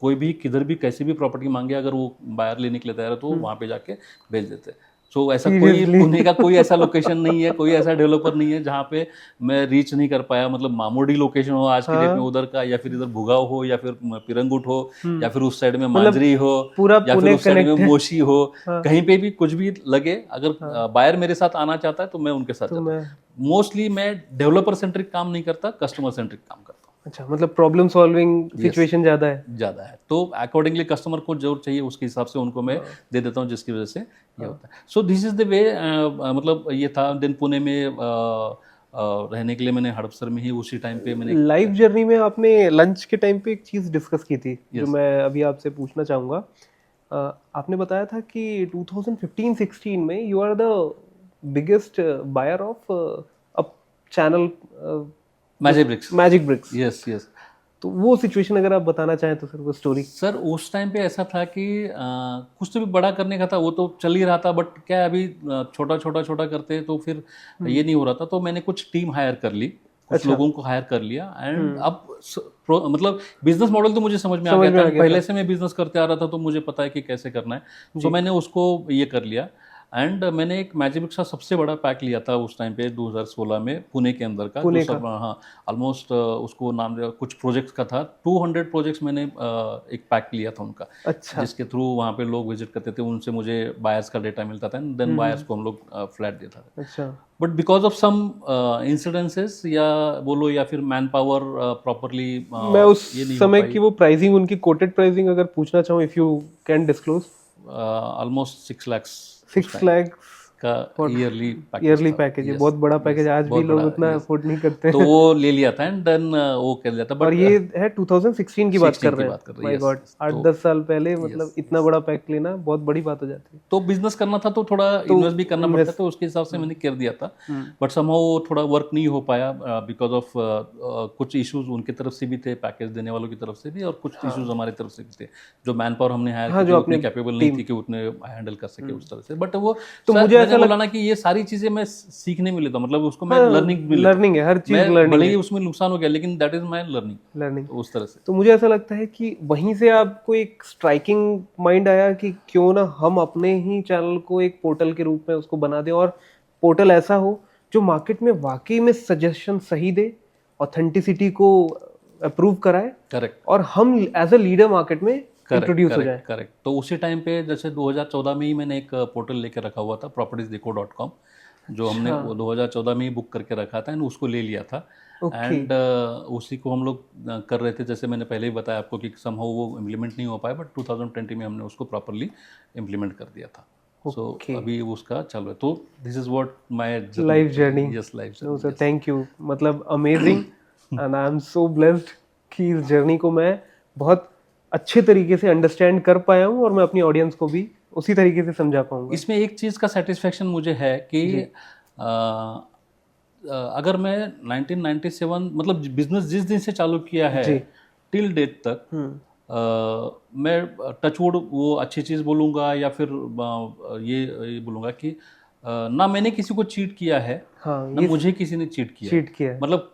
कोई भी किधर भी कैसी भी प्रॉपर्टी मांगे, अगर वो बायर लेने के लिए तैयार है तो वहाँ पे जाके भेज देते हैं। सो ऐसा कोई पुणे का कोई ऐसा लोकेशन नहीं है, कोई ऐसा डेवलपर नहीं है जहाँ पे मैं रीच नहीं कर पाया। मतलब मामोडी लोकेशन हो आज की डेट में उधर का, या फिर इधर भुगाव हो, या फिर पिरंगुट हो, या फिर उस साइड में मांजरी हो, पूरा या फिर उस साइड में मोशी हो, हाँ। कहीं पे भी कुछ भी लगे, अगर बायर मेरे साथ आना चाहता है तो मैं उनके साथ जाता हूँ। मोस्टली मैं डेवलपर सेंट्रिक काम नहीं करता, कस्टमर सेंट्रिक काम करता हूँ। अच्छा मतलब प्रॉब्लम सॉल्विंग सिचुएशन ज्यादा है। तो अकॉर्डिंगली कस्टमर को जो चाहिए उसके हिसाब से उनको मैं दे देता हूँ, जिसकी वजह से ये होता है। So this is the way, मतलब ये था। देन पुणे में रहने के लिए मैंने हड़पसर में ही उसी टाइम पे मैंने लाइफ जर्नी में आपने लंच के टाइम पे एक चीज डिस्कस की थी जो मैं अभी आपसे पूछना चाहूँगा। आपने बताया था कि 2015-16 में you are the biggest buyer of a channel Magic Bricks. Yes yes. तो वो सिचुएशन अगर आप बताना चाहें तो सर वो स्टोरी। सर उस टाइम पे ऐसा था कि कुछ तो भी बड़ा करने का था, वो तो चल ही रहा था, बट क्या अभी छोटा करते तो फिर ये नहीं हो रहा था। तो मैंने कुछ टीम हायर कर ली, कुछ अच्छा। लोगों को हायर कर लिया एंड अब मतलब बिजनेस मॉडल तो मुझे समझ में आ समझ गया में था, आ गया पहले था। से मैं बिजनेस करते आ रहा था तो मुझे पता है कि कैसे करना है। सो जी। मैंने उसको ये कर लिया एंड मैंने एक मैजिमिक्स का सबसे बड़ा पैक लिया था उस टाइम पे 2016 में पुणे के अंदर का, जो पुणे सब का। हाँ ऑलमोस्ट उसको नाम दिया, कुछ प्रोजेक्ट्स का था, 200 प्रोजेक्ट्स मैंने एक पैक लिया था उनका, अच्छा। जिसके थ्रू वहाँ पे लोग विजिट करते थे, उनसे मुझे बायर्स का डेटा मिलता था एंड देन बायर्स को हम लोग फ्लैट देता था। अच्छा। But because of some incidences या बोलो या फिर मैन पावर प्रॉपरली मैं उस ये नहीं हो समय पाई, की वो प्राइसिंग, उनकी कोटेड प्राइसिंग अगर पूछना चाहूँ, if you can disclose. Almost 6 lakh उस 6 टाइम लाख का ईयरली पैकेज ईयरली था। पैकेज है, यस बहुत बड़ा पैकेज यस, है, आज भी बहुत लोग बड़ा, उतना यस। अफोर्ड नहीं करते तो हैं। वो ले लिया था एंड देन वो कर लिया था और बट ये है 2016 की बात 16 कर की रहे हैं। बात कर रहे माय यस गॉड, यस, आठ तो 10 साल पहले, मतलब यस इतना बड़ा पैक लेना बहुत बड़ी बात हो जाती है। तो बिजनेस करना था तो थोड़ा तो इन्वेस्ट भी करना पड़ता है, इन्वेस्ट। तो उसके हिसाब से मैंने कर दिया था। हम्म। बट समहाउ वो थोड़ा वर्क नहीं हो पाया बिकॉज ऑफ कुछ इश्यूज उनकी तरफ से भी थे, पैकेज देने वालों की तरफ से भी, और कुछ इश्यूज हमारी तरफ से भी थे। जो मैन पावर हमने हायर हाँ, की थी जो वो अपने उतनी कैपेबल नहीं टीम। थी कि उतने हैंडल कर सके उस तरह से। बट वो तो सर मुझे मैंने ऐसा बोला लग, ना कि ये सारी चीज़ें मैं सीखने मिले था, मतलब उसको मैं हाँ, लर्निंग मिले था। लर्निंग है, हर चीज मैं लर्निंग भले है। ही उसमें नुकसान हो गया लेकिन that is my learning, learning. तो उस तरह से। तो मुझे ऐसा लगता है कि वहीं से आपको एक स्ट्राइकिंग माइंड आया कि क्यों ना हम अपने ही चैनल को एक पोर्टल के रूप में उसको बना दें, और पोर्टल ऐसा हो जो मार्केट में वाकई में सजेशन सही दे, ऑथेंटिसिटी को अप्रूव कराए, करेक्ट और हम एज अ लीडर मार्केट में करेक्ट इंट्रोड्यूस हो करेक्ट जाए। करेक्ट। तो उसी टाइम पे जैसे 2014 में ही मैंने एक पोर्टल लेके रखा हुआ था, propertiesdeco.com, जो हमने अच्छा। वो 2014 में ही बुक करके रखा था एंड उसको ले लिया था। ओके। एंड उसी को हम लोग कर रहे थे, जैसे मैंने पहले ही बताया आपको कि समहाउ वो इम्प्लीमेंट नहीं हो पाया, बट 2020 में हमने उसको प्रॉपरली इम्प्लीमेंट कर दिया था। So okay. अभी उसका चालू है। तो this is what my life journey. Journey, yes life no journey, sir, yes. Thank you, मतलब amazing. And I am so blessed कि इस जर्नी को मैं बहुत अच्छे तरीके से अंडरस्टैंड कर पाया हूँ, और मैं अपनी ऑडियंस को भी उसी तरीके से समझा पाऊंगा। इसमें एक चीज़ का सेटिस्फेक्शन मुझे है कि जी। अगर मैं 1997 मतलब बिजनेस जिस दिन से चालू किया है जी। टिल डेट तक, मैं टचवुड वो अच्छी चीज़ बोलूँगा या फिर ये बोलूँगा कि ना मैंने किसी को चीट किया है, हाँ, ना ये मुझे किसी ने चीट किया है। चीट किया है। मतलब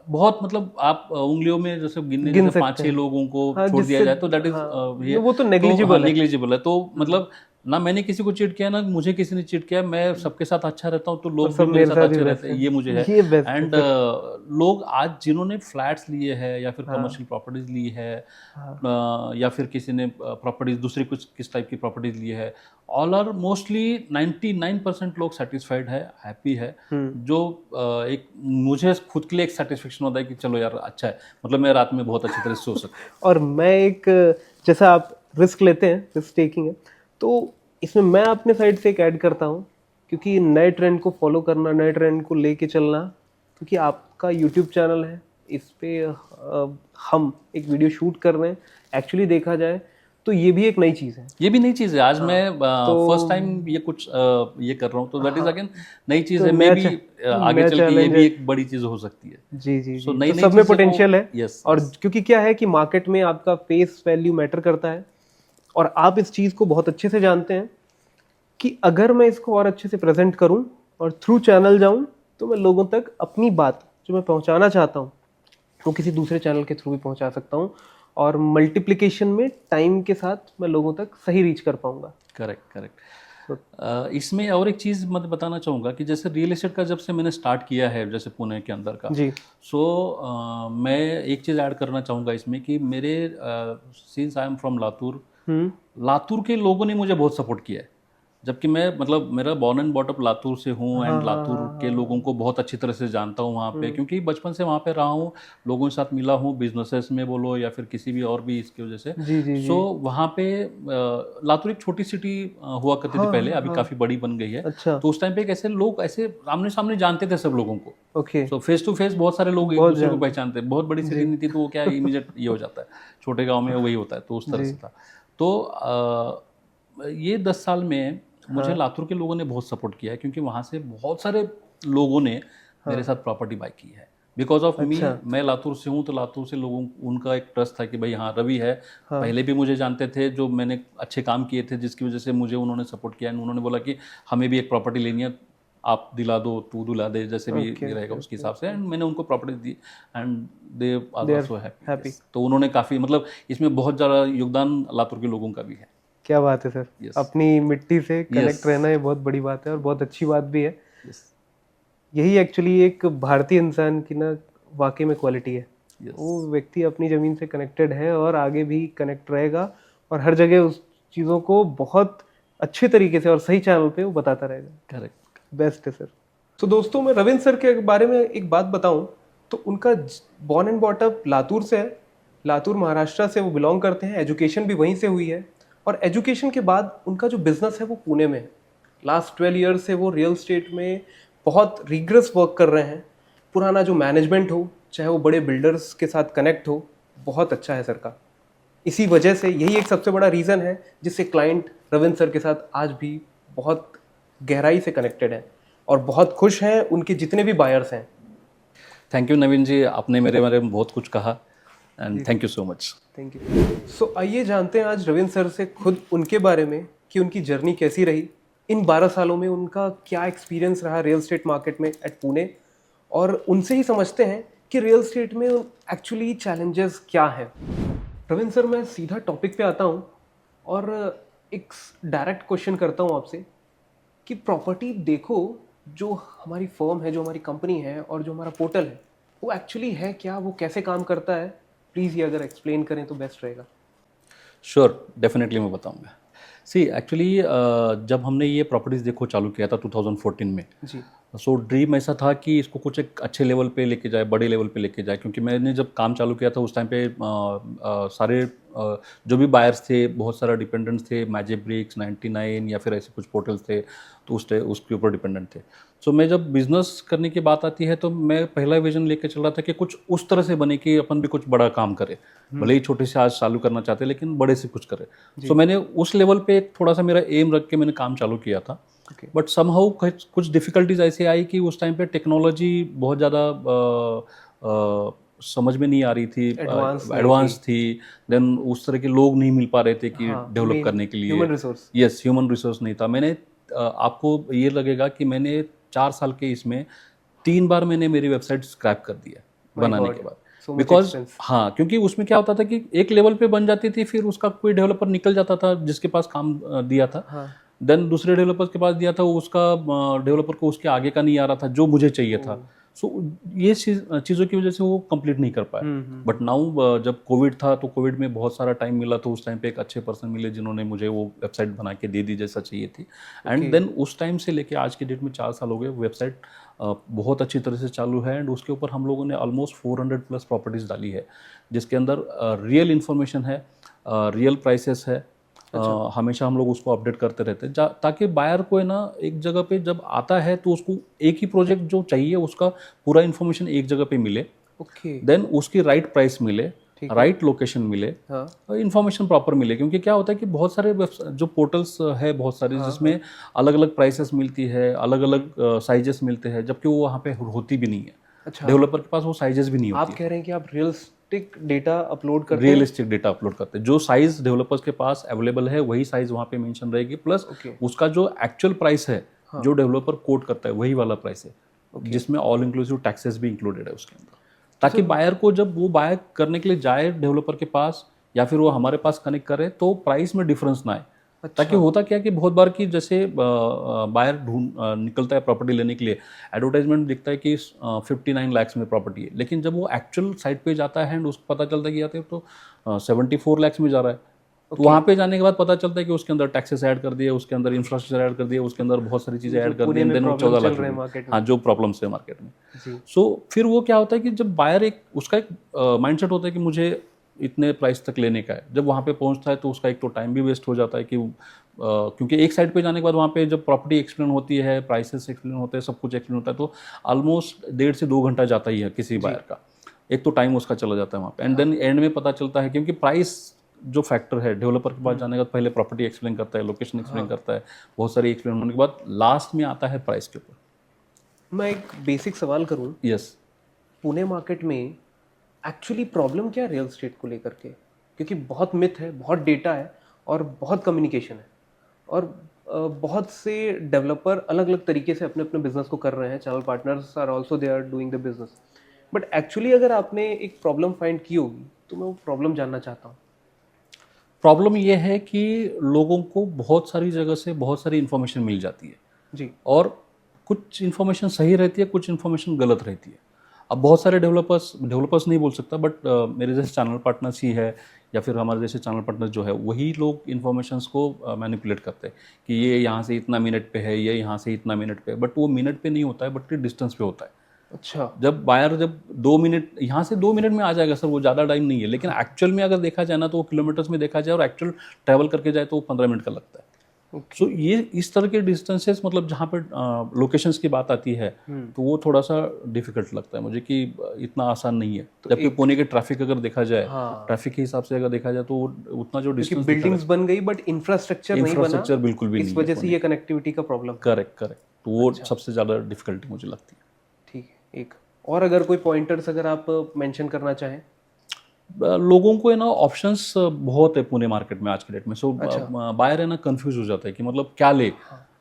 बहुत, मतलब आप उंगलियों में जैसे गिनने, गिन जैसे पाँच सकते छह हैं। लोगों को हाँ, छोड़ दिया जिससे, जाए तो दैट इज हाँ, ये, वो तो तो हाँ नेग्लिजिबल है। निग्लिजिबल है। तो मतलब ना मैंने किसी को चीट किया ना मुझे किसी ने चीट किया, मैं सबके साथ अच्छा रहता हूँ तो और लोग भी सब मेरे मेरे साथ साथ ही अच्छे बेस्ट रहते हैं, है। ये मुझे है। ये बेस्ट है एंड फिर। लोग आज जिन्होंने फ्लैट्स लिए हैं या फिर हाँ। कमर्शियल प्रॉपर्टीज ली है, हाँ। या फिर किसी ने प्रॉपर्टीज दूसरी कुछ किस टाइप की प्रॉपर्टीज ली है, ऑल आर मोस्टली 99% लोग सेटिस्फाइड है, हैप्पी है। जो एक मुझे खुद के लिए एक सेटिस्फेक्शन होता है कि चलो यार अच्छा है, मतलब मैं रात में बहुत अच्छी तरह से सो सकता हूँ। और मैं एक, जैसा आप रिस्क लेते हैं, रिस्क टेकिंग है, तो इसमें मैं अपने साइड से एक ऐड करता हूँ, क्योंकि नए ट्रेंड को फॉलो करना, नए ट्रेंड को लेके चलना, क्योंकि आपका यूट्यूब चैनल है, इस पे हम एक वीडियो शूट कर रहे हैं, एक्चुअली देखा जाए तो ये भी एक नई चीज़ है। ये भी नई चीज़ है। आज मैं तो फर्स्ट टाइम ये कुछ ये कर रहा हूँ, तो दैट इज अगेन नई चीज़ तो है। मे बी आगे नया चल के ये चैलेंज भी है। एक बड़ी चीज़ हो सकती है। जी जी सो जी, नई तो नई सब में चीज़ें पोटेंशियल है। यस और क्योंकि क्या है कि मार्केट में आपका फेस वैल्यू मैटर करता है, और आप इस चीज़ को बहुत अच्छे से जानते हैं कि अगर मैं इसको और अच्छे से प्रेजेंट करूं और थ्रू चैनल जाऊं, तो मैं लोगों तक अपनी बात जो मैं पहुंचाना चाहता हूं वो किसी दूसरे चैनल के थ्रू भी पहुंचा सकता हूं, और मल्टीप्लिकेशन में टाइम के साथ मैं लोगों तक सही रीच कर पाऊंगा। Correct correct. इसमें और एक चीज़ मैं बताना चाहूँगा कि जैसे रियल एस्टेट का जब से मैंने स्टार्ट किया है जैसे पुणे के अंदर का, जी। सो मैं एक चीज़ ऐड करना चाहूँगा इसमें कि मेरे since I am from Latur, Latur के लोगों ने मुझे बहुत सपोर्ट किया है। जबकि मैं मतलब मेरा born and bought up Latur से हूँ हाँ एंड हाँ लातूर हाँ के हाँ। लोगों को बहुत अच्छी तरह से जानता हूँ वहाँ पे, क्योंकि बचपन से वहाँ पे रहा हूँ, लोगों के साथ मिला हूँ, बिजनेसेस में बोलो या फिर किसी भी और भी इसकी वजह से। जी जी जी। सो वहाँ पे लातूर एक छोटी सिटी हुआ करती थी हाँ पहले, हाँ अभी हाँ। काफ़ी बड़ी बन गई है। अच्छा। तो उस टाइम पे एक ऐसे लोग ऐसे आमने सामने जानते थे सब लोगों को। Okay. So face to face बहुत सारे लोग एक बहुत दूसरे को जानते। पहचानते हैं। बहुत बड़ी सिटी नहीं थी तो वो क्या इमीडिएट ये हो जाता है, छोटे गांव में वही होता है, तो उस तरह जी। से था। तो ये 10 साल में मुझे हाँ। लातूर के लोगों ने बहुत सपोर्ट किया है, क्योंकि वहाँ से बहुत सारे लोगों ने मेरे साथ प्रॉपर्टी बाय की है बिकॉज ऑफ मी। अच्छा। मैं लातूर से हूँ तो लातूर से लोगों उनका एक ट्रस्ट था कि भाई हाँ रवि है, हाँ। पहले भी मुझे जानते थे, जो मैंने अच्छे काम किए थे जिसकी वजह से मुझे उन्होंने सपोर्ट किया, उन्होंने बोला कि हमें भी एक प्रॉपर्टी लेनी है, आप दिला दो, तू दिला दे, जैसे भी Okay, रहेगा okay, उसके okay, हिसाब से, एंड मैंने उनको प्रॉपर्टी दी and they are they are also happy. happy. तो उन्होंने काफ़ी, मतलब इसमें बहुत ज़्यादा योगदान लातूर के लोगों का भी है। क्या बात है सर, यस, अपनी मिट्टी से यस, कनेक्ट रहना ये बहुत बड़ी बात है और बहुत अच्छी बात भी है। यस, यही एक्चुअली एक भारतीय इंसान की ना वाकई में क्वालिटी है। यस, वो व्यक्ति अपनी ज़मीन से कनेक्टेड है और आगे भी कनेक्ट रहेगा और हर जगह उस चीज़ों को बहुत अच्छे तरीके से और सही चैनल पे वो बताता रहेगा। करेक्ट। बेस्ट है सर। तो दोस्तों, मैं रविंद्र सर के बारे में एक बात बताऊं तो उनका बॉर्न एंड बॉटअप लातूर से है। लातूर महाराष्ट्र से वो बिलोंग करते हैं, एजुकेशन भी वहीं से हुई है और एजुकेशन के बाद उनका जो बिजनेस है वो पुणे में है। लास्ट 12 ईयर से वो रियल स्टेट में बहुत रिग्रस वर्क कर रहे हैं। पुराना जो मैनेजमेंट हो, चाहे वो बड़े बिल्डर्स के साथ कनेक्ट हो, बहुत अच्छा है सर का। इसी वजह से यही एक सबसे बड़ा रीज़न है जिससे क्लाइंट रविंद्र सर के साथ आज भी बहुत गहराई से कनेक्टेड है और बहुत खुश हैं उनके जितने भी बायर्स हैं। थैंक यू नवीन जी, आपने मेरे बारे में बहुत कुछ कहा and thank you so much. Thank you. So आइए जानते हैं आज रविंद्र सर से खुद उनके बारे में कि उनकी जर्नी कैसी रही, इन 12 सालों में उनका क्या एक्सपीरियंस रहा रियल स्टेट मार्केट में एट पुणे, और उनसे ही समझते हैं कि रियल स्टेट में एक्चुअली चैलेंजेस क्या हैं। रविंद्र सर, मैं सीधा टॉपिक पे आता हूँ और एक डायरेक्ट क्वेश्चन करता हूँ आपसे कि प्रॉपर्टी देखो, जो हमारी फर्म है, जो हमारी कंपनी है और जो हमारा पोर्टल है, वो एक्चुअली है क्या, वो कैसे काम करता है, प्लीज़ ये अगर एक्सप्लेन करें तो बेस्ट रहेगा। श्योर, डेफिनेटली मैं बताऊंगा। सी एक्चुअली जब हमने ये प्रॉपर्टीज़ देखो चालू किया था 2014 में, जी। सो ड्रीम ऐसा था कि इसको कुछ एक अच्छे लेवल पे लेके जाए, बड़े लेवल पे लेके जाए, क्योंकि मैंने जब काम चालू किया था उस टाइम पे सारे जो भी बायर्स थे, बहुत सारा डिपेंडेंट्स थे, मैजिक ब्रिक्स, 99 या फिर ऐसे कुछ पोर्टल्स थे, तो उसके ऊपर डिपेंडेंट थे। सो मैं जब बिजनेस करने की बात आती है तो मैं पहला विजन लेके चल रहा था कि कुछ उस तरह से बने कि अपन भी कुछ बड़ा काम करे, भले ही छोटे से आज चालू करना चाहते लेकिन बड़े से कुछ करे। सो मैंने उस लेवल पे एक थोड़ा सा मेरा एम रख के मैंने काम चालू किया था। ओके। बट समहाउ कुछ डिफ़िकल्टीज ऐसे आई कि उस टाइम पे टेक्नोलॉजी बहुत ज़्यादा समझ में नहीं आ रही थी, एडवांस नहीं एडवांस थी। देन उस तरह के लोग नहीं मिल पा रहे थे कि हाँ, डेवलप मेन करने के लिए। Human resource. Yes, human resource नहीं था। मैंने आपको ये लगेगा कि मैंने 4 साल के इसमें 3 बार मैंने मेरी वेबसाइट स्क्रैप कर दिया माय बनाने गॉड, के बाद। So much because expense. हाँ, क्योंकि उसमें क्या होता था कि एक लेवल पे बन जाती थी, फिर उसका कोई डेवलपर निकल जाता था जिसके पास काम दिया था। हाँ। देन दूसरे डेवलपर के पास दिया था, वो उसका डेवलपर को उसके आगे का नहीं आ रहा था जो मुझे चाहिए था। सो ये चीज़ों की वजह से वो कंप्लीट नहीं कर पाया। बट नाउ जब कोविड था तो कोविड में बहुत सारा टाइम मिला, तो उस टाइम पे एक अच्छे पर्सन मिले जिन्होंने मुझे वो वेबसाइट बना के दे दी जैसा चाहिए थी। एंड देन उस टाइम से लेके आज की डेट में 4 साल हो गए, वेबसाइट बहुत अच्छी तरह से चालू है। एंड उसके ऊपर हम लोगों ने ऑलमोस्ट 400+ प्रॉपर्टीज़ डाली है, जिसके अंदर रियल इन्फॉर्मेशन है, रियल प्राइसेस है। हमेशा हम लोग उसको अपडेट करते रहते हैं ताकि बायर को है ना, एक जगह पे जब आता है तो उसको एक ही प्रोजेक्ट जो चाहिए उसका पूरा इन्फॉर्मेशन एक जगह पे मिले। ओके। देन उसकी राइट प्राइस मिले, ठीक है। राइट लोकेशन मिले, हाँ। इन्फॉर्मेशन प्रॉपर मिले। क्योंकि क्या होता है कि बहुत सारे जो पोर्टल्स है बहुत सारे, जिसमें अलग अलग प्राइसेस मिलती है, अलग अलग साइजेस मिलते हैं, जबकि वो वहाँ पे होती भी नहीं है। अच्छा, डेवलपर के पास वो साइजेस भी नहीं होती आप है। कह रहे हैं कि आप रियलिस्टिक डेटा अपलोड करते हैं। रियलिस्टिक डेटा अपलोड करते हैं, जो साइज डेवलपर्स के पास अवेलेबल है वही साइज वहाँ पे मेंशन रहेगी, प्लस ओके। उसका जो एक्चुअल प्राइस है जो डेवलपर कोट करता है वही वाला प्राइस है, जिसमें ऑल इंक्लूसिव टैक्सेस भी इंक्लूडेड है उसके अंदर, ताकि बायर को जब वो बाय करने के लिए जाए डेवलपर के पास या फिर वो हमारे पास कनेक्ट करे तो प्राइस में डिफरेंस ना आए। ताकि होता क्या कि बहुत बार की जैसे बायर निकलता है प्रॉपर्टी लेने के लिए, एडवर्टाइजमेंट दिखता है कि 59 लाख में प्रॉपर्टी है, लेकिन जब वो एक्चुअल साइट पे जाता है एंड उसको पता चलता है कि यार तो 74 लाख में जा रहा है। तो वहाँ पे जाने के बाद पता चलता है कि उसके अंदर टैक्सेस ऐड कर दिए, उसके अंदर इंफ्रास्ट्रक्चर ऐड कर दिया, उसके अंदर बहुत सारी चीज़ें ऐड कर दी, एंड देन वो 14 लाख रुपए। हाँ, जो प्रॉब्लम्स है मार्केट में। सो फिर वो क्या होता है कि जब बायर उसका एक माइंडसेट होता है कि मुझे इतने प्राइस तक लेने का है, जब वहाँ पे पहुँचता है तो उसका एक तो टाइम भी वेस्ट हो जाता है कि क्योंकि एक साइड पे जाने के बाद वहाँ पे जब प्रॉपर्टी एक्सप्लेन होती है, प्राइसेस एक्सप्लेन होते हैं, सब कुछ एक्सप्लेन होता है, तो ऑलमोस्ट 1.5 से 2 घंटा जाता ही है किसी बायर का। एक तो टाइम उसका चला जाता है वहाँ पे, एंड देन एंड में पता चलता है, क्योंकि प्राइस जो फैक्टर है, डेवलपर के पास जाने के बाद पहले प्रॉपर्टी एक्सप्लेन करता है, लोकेशन एक्सप्लेन करता है, बहुत सारी एक्सप्लेन होने के बाद लास्ट में आता है प्राइस के ऊपर। मैं एक बेसिक सवाल करूं, यस। पुणे मार्केट में एक्चुअली प्रॉब्लम क्या है रियल एस्टेट को लेकर के? क्योंकि बहुत मिथ है, बहुत डेटा है और बहुत कम्युनिकेशन है और बहुत से डेवलपर अलग अलग तरीके से अपने अपने बिजनेस को कर रहे हैं, channel partners are also they are doing the business, but actually अगर आपने एक प्रॉब्लम फाइंड की होगी तो मैं वो प्रॉब्लम जानना चाहता हूँ। प्रॉब्लम ये है कि लोगों को बहुत सारी जगह से बहुत सारी इन्फॉर्मेशन मिल जाती है जी। और कुछ इन्फॉर्मेशन सही रहती है, कुछ इन्फॉर्मेशन गलत रहती है। अब बहुत सारे डेवलपर्स नहीं बोल सकता, बट मेरे जैसे चैनल पार्टनर्स ही है या फिर हमारे जैसे चैनल पार्टनर्स जो है वही लोग इन्फॉर्मेशंस को मैनिपुलेट करते हैं कि ये यहाँ से इतना मिनट पे है, ये यहाँ से इतना मिनट पे है, बट वो मिनट पे नहीं होता है, बट डिस्टेंस पे होता है। अच्छा। जब बायर जब 2 मिनट यहाँ से 2 मिनट में आ जाएगा सर, वो ज़्यादा टाइम नहीं है, लेकिन एक्चुअल में अगर देखा जाए ना तो वो किलोमीटर्स में देखा जाए और एक्चुअल ट्रैवल करके जाए तो वो 15 मिनट का लगता है। ओके। सो ये इस तरह के डिस्टेंसेस, मतलब जहाँ पे लोकेशंस की बात आती है तो वो थोड़ा सा डिफिकल्ट लगता है मुझे कि इतना आसान नहीं है। जबकि पुणे के ट्रैफिक अगर देखा जाए, हाँ। ट्रैफिक के हिसाब से अगर देखा जाए तो उतना जो क्योंकि डिस्टेंस बिल्डिंग्स बन गई बट इंफ्रास्ट्रक्चर नहीं बना, इंफ्रास्ट्रक्चर बिल्कुल भी इस नहीं वजह है से ये कनेक्टिविटी का प्रॉब्लम। करेक्ट करेक्ट, तो वो सबसे ज़्यादा डिफिकल्टी मुझे लगती है। ठीक है। एक और अगर कोई पॉइंटर्स अगर आप मेंशन करना चाहें। लोगों को है ना ऑप्शंस बहुत है पुणे मार्केट में आज के डेट में। सो बायर है ना कंफ्यूज हो जाता है कि मतलब क्या ले।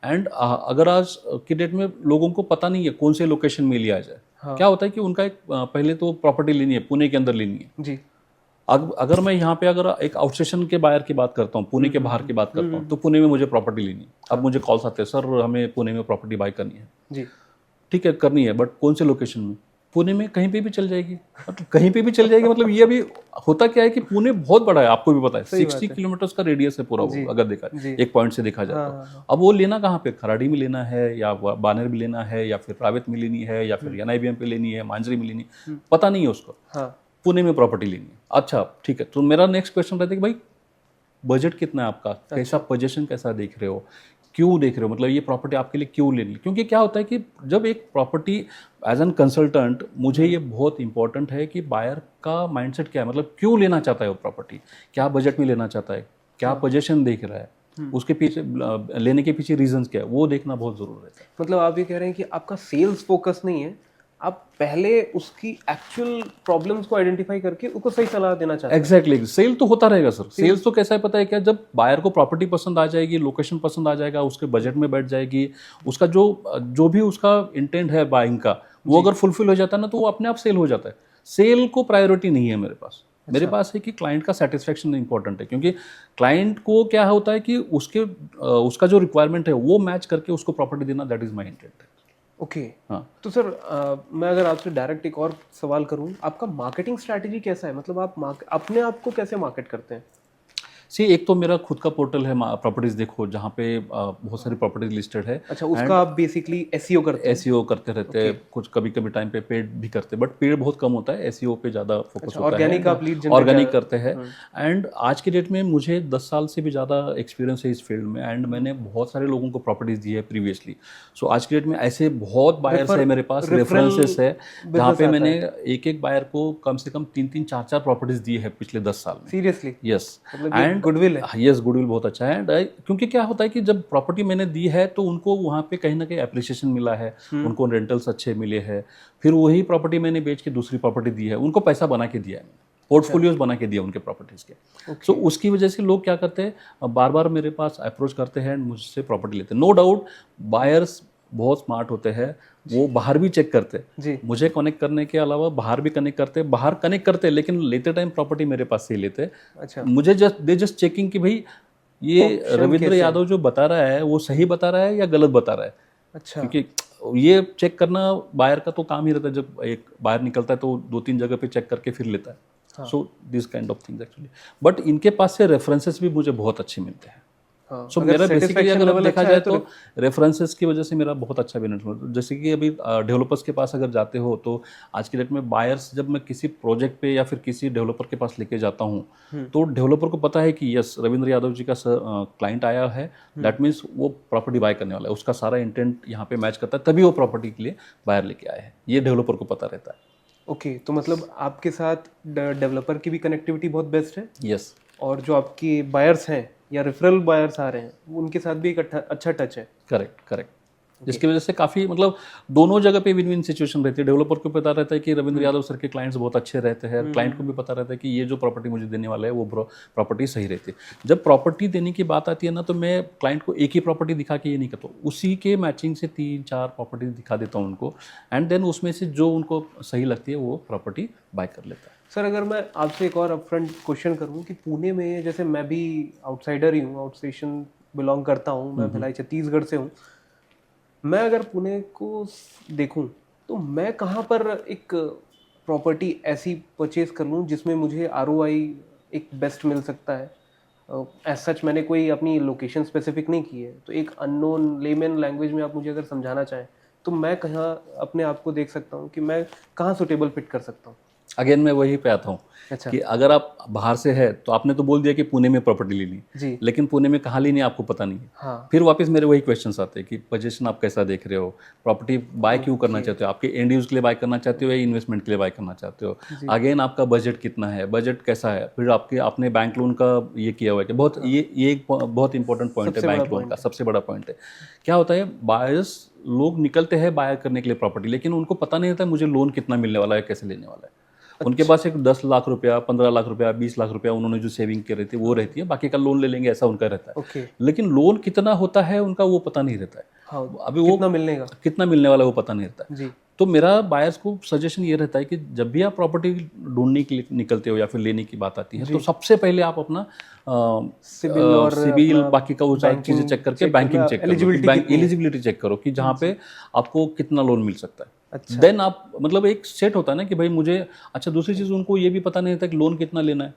एंड अगर आज की डेट में लोगों को पता नहीं है कौन से लोकेशन में लिया जाए। क्या होता है कि उनका एक पहले तो प्रॉपर्टी लेनी है, पुणे के अंदर लेनी है जी। अगर मैं यहाँ पे अगर एक आउटस्टेशन के बायर की बात करता हूँ, पुणे के बाहर की बात करता हूँ, तो पुणे में मुझे प्रॉपर्टी लेनी है। अब मुझे कॉल्स आते हैं, सर हमें पुणे में प्रॉपर्टी बाय करनी है। जी। ठीक है, करनी है, बट कौन से लोकेशन में? पुणे में कहीं पे भी चल जाएगी, मतलब कहीं पे भी चल जाएगी। मतलब ये अभी होता क्या है कि पुणे बहुत बड़ा है, आपको भी पता है, 60 किलोमीटर का रेडियस है पूरा वो, अगर देखा एक पॉइंट से देखा जाए तो। अब वो लेना कहाँ पे, खराड़ी में लेना है या बानेर में लेना है या फिर रावेत में लेनी है या फिर एनआईबीएम पे लेनी है, मांजरी में लेनी है, पता नहीं है उसको। पुणे में प्रॉपर्टी लेनी है, अच्छा ठीक है। तो मेरा नेक्स्ट क्वेश्चन रहता है कि भाई बजट कितना है आपका, कैसा पोजीशन कैसा देख रहे हो, क्यों देख रहे हो, मतलब ये प्रॉपर्टी आपके लिए क्यों लेनी है। क्योंकि क्या होता है कि जब एक प्रॉपर्टी एज एन कंसल्टेंट, मुझे ये बहुत इंपॉर्टेंट है कि बायर का माइंडसेट क्या है, मतलब क्यों लेना चाहता है वो प्रॉपर्टी, क्या बजट में लेना चाहता है, क्या पोजीशन देख रहा है, उसके पीछे लेने के पीछे रीजंस क्या है, वो देखना बहुत जरूरी है। मतलब आप ये कह रहे हैं कि आपका सेल्स फोकस नहीं है, आप पहले उसकी एक्चुअल प्रॉब्लम्स को आइडेंटिफाई करके उसको सही सलाह देना चाहते हैं। एग्जैक्टली, सेल तो होता रहेगा सर। सेल्स तो कैसा है पता है क्या, जब बायर को प्रॉपर्टी पसंद आ जाएगी, लोकेशन पसंद आ जाएगा, उसके बजट में बैठ जाएगी, उसका जो भी उसका इंटेंट है बाइंग का, वो अगर फुलफिल हो जाता है ना तो वो अपने आप सेल हो जाता है। सेल को प्रायोरिटी नहीं है मेरे पास। मेरे पास है कि क्लाइंट का सेटिस्फेक्शन इंपॉर्टेंट है, क्योंकि क्लाइंट को क्या होता है कि उसका जो रिक्वायरमेंट है वो मैच करके उसको प्रॉपर्टी देना, that is my intent. Okay. हाँ। तो सर मैं अगर आपसे डायरेक्ट एक और सवाल करूं, आपका मार्केटिंग स्ट्रैटेजी कैसा है, मतलब आप अपने आप को कैसे मार्केट करते हैं? एक तो मेरा खुद का पोर्टल है प्रॉपर्टीज देखो, जहाँ पे बहुत सारी प्रॉपर्टीज लिस्टेड है। अच्छा, उसका आप बेसिकली एसईओ करते हैं? एसईओ करते रहते हैं, कुछ कभी कभी टाइम पे पेड भी करते हैं, बट पेड बहुत कम होता है, एसईओ पे ज़्यादा फोकस होता है। ऑर्गेनिक आप लीड ऑर्गेनिक करते हैं। एंड आज की डेट में मुझे 10 साल से भी ज़्यादा एक्सपीरियंस है इस फील्ड में, एंड मैंने बहुत सारे लोगों को प्रॉपर्टीज दी है प्रीवियसली। सो आज की डेट में ऐसे बहुत बायर्स है मेरे पास, रेफरेंसेस है, जहाँ पे मैंने एक एक बायर को कम से कम 3-3, 4-4 प्रॉपर्टीज दी है पिछले 10 साल में। सीरियसली? यस। एंड गुडविल है? यस, गुडविल बहुत अच्छा है। क्योंकि क्या होता है कि जब प्रॉपर्टी मैंने दी है तो उनको वहाँ पे कहीं ना कहीं एप्रिसिएशन मिला है, उनको रेंटल्स अच्छे मिले हैं, फिर वही प्रॉपर्टी मैंने बेच के दूसरी प्रॉपर्टी दी है, उनको पैसा बना के दिया है, पोर्टफोलियोज बना के दिया उनके प्रॉपर्टीज के। सो उसकी वजह से लोग क्या करते हैं, बार बार मेरे पास अप्रोच करते हैं, मुझसे प्रॉपर्टी लेते हैं। नो डाउट बायर्स बहुत स्मार्ट होते हैं, वो बाहर भी चेक करते हैं, मुझे कनेक्ट करने के अलावा बाहर भी कनेक्ट करते हैं, बाहर कनेक्ट करते हैं लेकिन लेते टाइम प्रॉपर्टी मेरे पास से ही लेते हैं। अच्छा। मुझे जस्ट चेकिंग कि भाई ये रविंद्र यादव जो बता रहा है वो सही बता रहा है या गलत बता रहा है। अच्छा। क्योंकि ये चेक करना बायर का तो काम ही रहता है, जब एक बायर निकलता है तो 2-3 जगह पे चेक करके फिर लेता है। So this kind of things actually, but इनके पास से रेफरेंसेस भी मुझे बहुत अच्छे मिलते हैं। सो मेरा बेसिकली अगर देखा जाए तो रेफरेंसेस की वजह से मेरा बहुत अच्छा बेनिफिट होता है। जैसे कि अभी डेवलपर्स के पास अगर जाते हो तो आज की डेट में बायर्स, जब मैं किसी प्रोजेक्ट पे या फिर किसी डेवलपर के पास लेके जाता हूँ तो डेवलपर को पता है कि यस रविंद्र यादव जी का क्लाइंट आया है, दैट मीन्स वो प्रॉपर्टी बाय करने वाला है, उसका सारा इंटेंट यहाँ पे मैच करता है, तभी वो प्रॉपर्टी के लिए बायर लेके आए हैं, ये डेवलपर को पता रहता है। ओके, तो मतलब आपके साथ डेवलपर की भी कनेक्टिविटी बहुत बेस्ट है? यस। और जो आपकी बायर्स हैं या रेफरल बायर्स आ रहे हैं उनके साथ भी एक अच्छा टच है? Correct correct. जिसकी वजह से काफ़ी मतलब दोनों जगह पे विन विन सिचुएशन रहती है। डेवलपर को पता रहता है कि रविंद्र यादव सर के क्लाइंट्स बहुत अच्छे रहते हैं, क्लाइंट को भी पता रहता है कि ये जो प्रॉपर्टी मुझे देने वाला है वो प्रॉपर्टी सही रहती है। जब प्रॉपर्टी देने की बात आती है ना, तो मैं क्लाइंट को एक ही प्रॉपर्टी दिखा के ये नहीं करता, उसी के मैचिंग से 3-4 प्रॉपर्टी दिखा देता हूँ उनको, एंड देन उसमें से जो उनको सही लगती है वो प्रॉपर्टी बाय कर लेता है। सर अगर मैं आपसे एक और अपफ्रंट क्वेश्चन करूं कि पुणे में, जैसे मैं भी आउटसाइडर ही हूं, आउट स्टेशन बिलोंग करता हूं, मैं भिलाई छत्तीसगढ़ से हूं, मैं अगर पुणे को देखूं तो मैं कहां पर एक प्रॉपर्टी ऐसी परचेज कर लूं जिसमें मुझे आरओआई एक बेस्ट मिल सकता है? एज सच मैंने कोई अपनी लोकेशन स्पेसिफिक नहीं की है, तो एक अननोन लेमन लैंग्वेज में आप मुझे अगर समझाना चाहें तो मैं कहाँ अपने आप को देख सकता हूँ कि मैं कहाँ सुटेबल फिट कर सकता हूँ? अगेन मैं वही पे आता हूँ अच्छा। कि अगर आप बाहर से है तो आपने तो बोल दिया कि पुणे में प्रॉपर्टी लेनी, जी। लेकिन पुणे में कहाँ लेनी है आपको पता नहीं है। हाँ। फिर वापस मेरे वही क्वेश्चंस आते हैं कि पोजीशन आप कैसा देख रहे हो, प्रॉपर्टी बाय क्यों करना चाहते हो, आपके एंड यूज के लिए बाय करना चाहते हो या इन्वेस्टमेंट के लिए बाय करना चाहते हो, अगेन आपका बजट कितना है, बजट कैसा है, फिर आपके आपने बैंक लोन का ये किया हुआ है कि बहुत ये एक बहुत इंपॉर्टेंट पॉइंट है, बैंक लोन का सबसे बड़ा पॉइंट है। क्या होता है, बायर्स लोग निकलते हैं बाय करने के लिए प्रॉपर्टी, लेकिन उनको पता नहीं रहता मुझे लोन कितना मिलने वाला है, कैसे लेने वाला है। उनके पास एक 10 लाख रुपया, 15 लाख रुपया, 20 लाख रुपया उन्होंने जो सेविंग की रहती है वो रहती है, बाकी का लोन ले लेंगे ऐसा उनका रहता है। ओके। लेकिन लोन कितना होता है उनका वो पता नहीं रहता है। हाँ, अभी वो कितना मिलने वाला है वो पता नहीं रहता है। जी। तो मेरा बायर्स को सजेशन ये रहता है कि जब भी आप प्रॉपर्टी ढूंढने के लिए निकलते हो या फिर लेने की बात आती है, तो सबसे पहले आप अपना सिबिल बाकी का वो सारी चीज़ें चेक करके बैंकिंग चेक करो, बैंक एलिजिबिलिटी चेक करो कि जहाँ पे आपको कितना लोन मिल सकता है। अच्छा। देन आप मतलब एक सेट होता है ना कि भाई मुझे, अच्छा दूसरी चीज़ उनको ये भी पता नहीं रहता कि लोन कितना लेना है।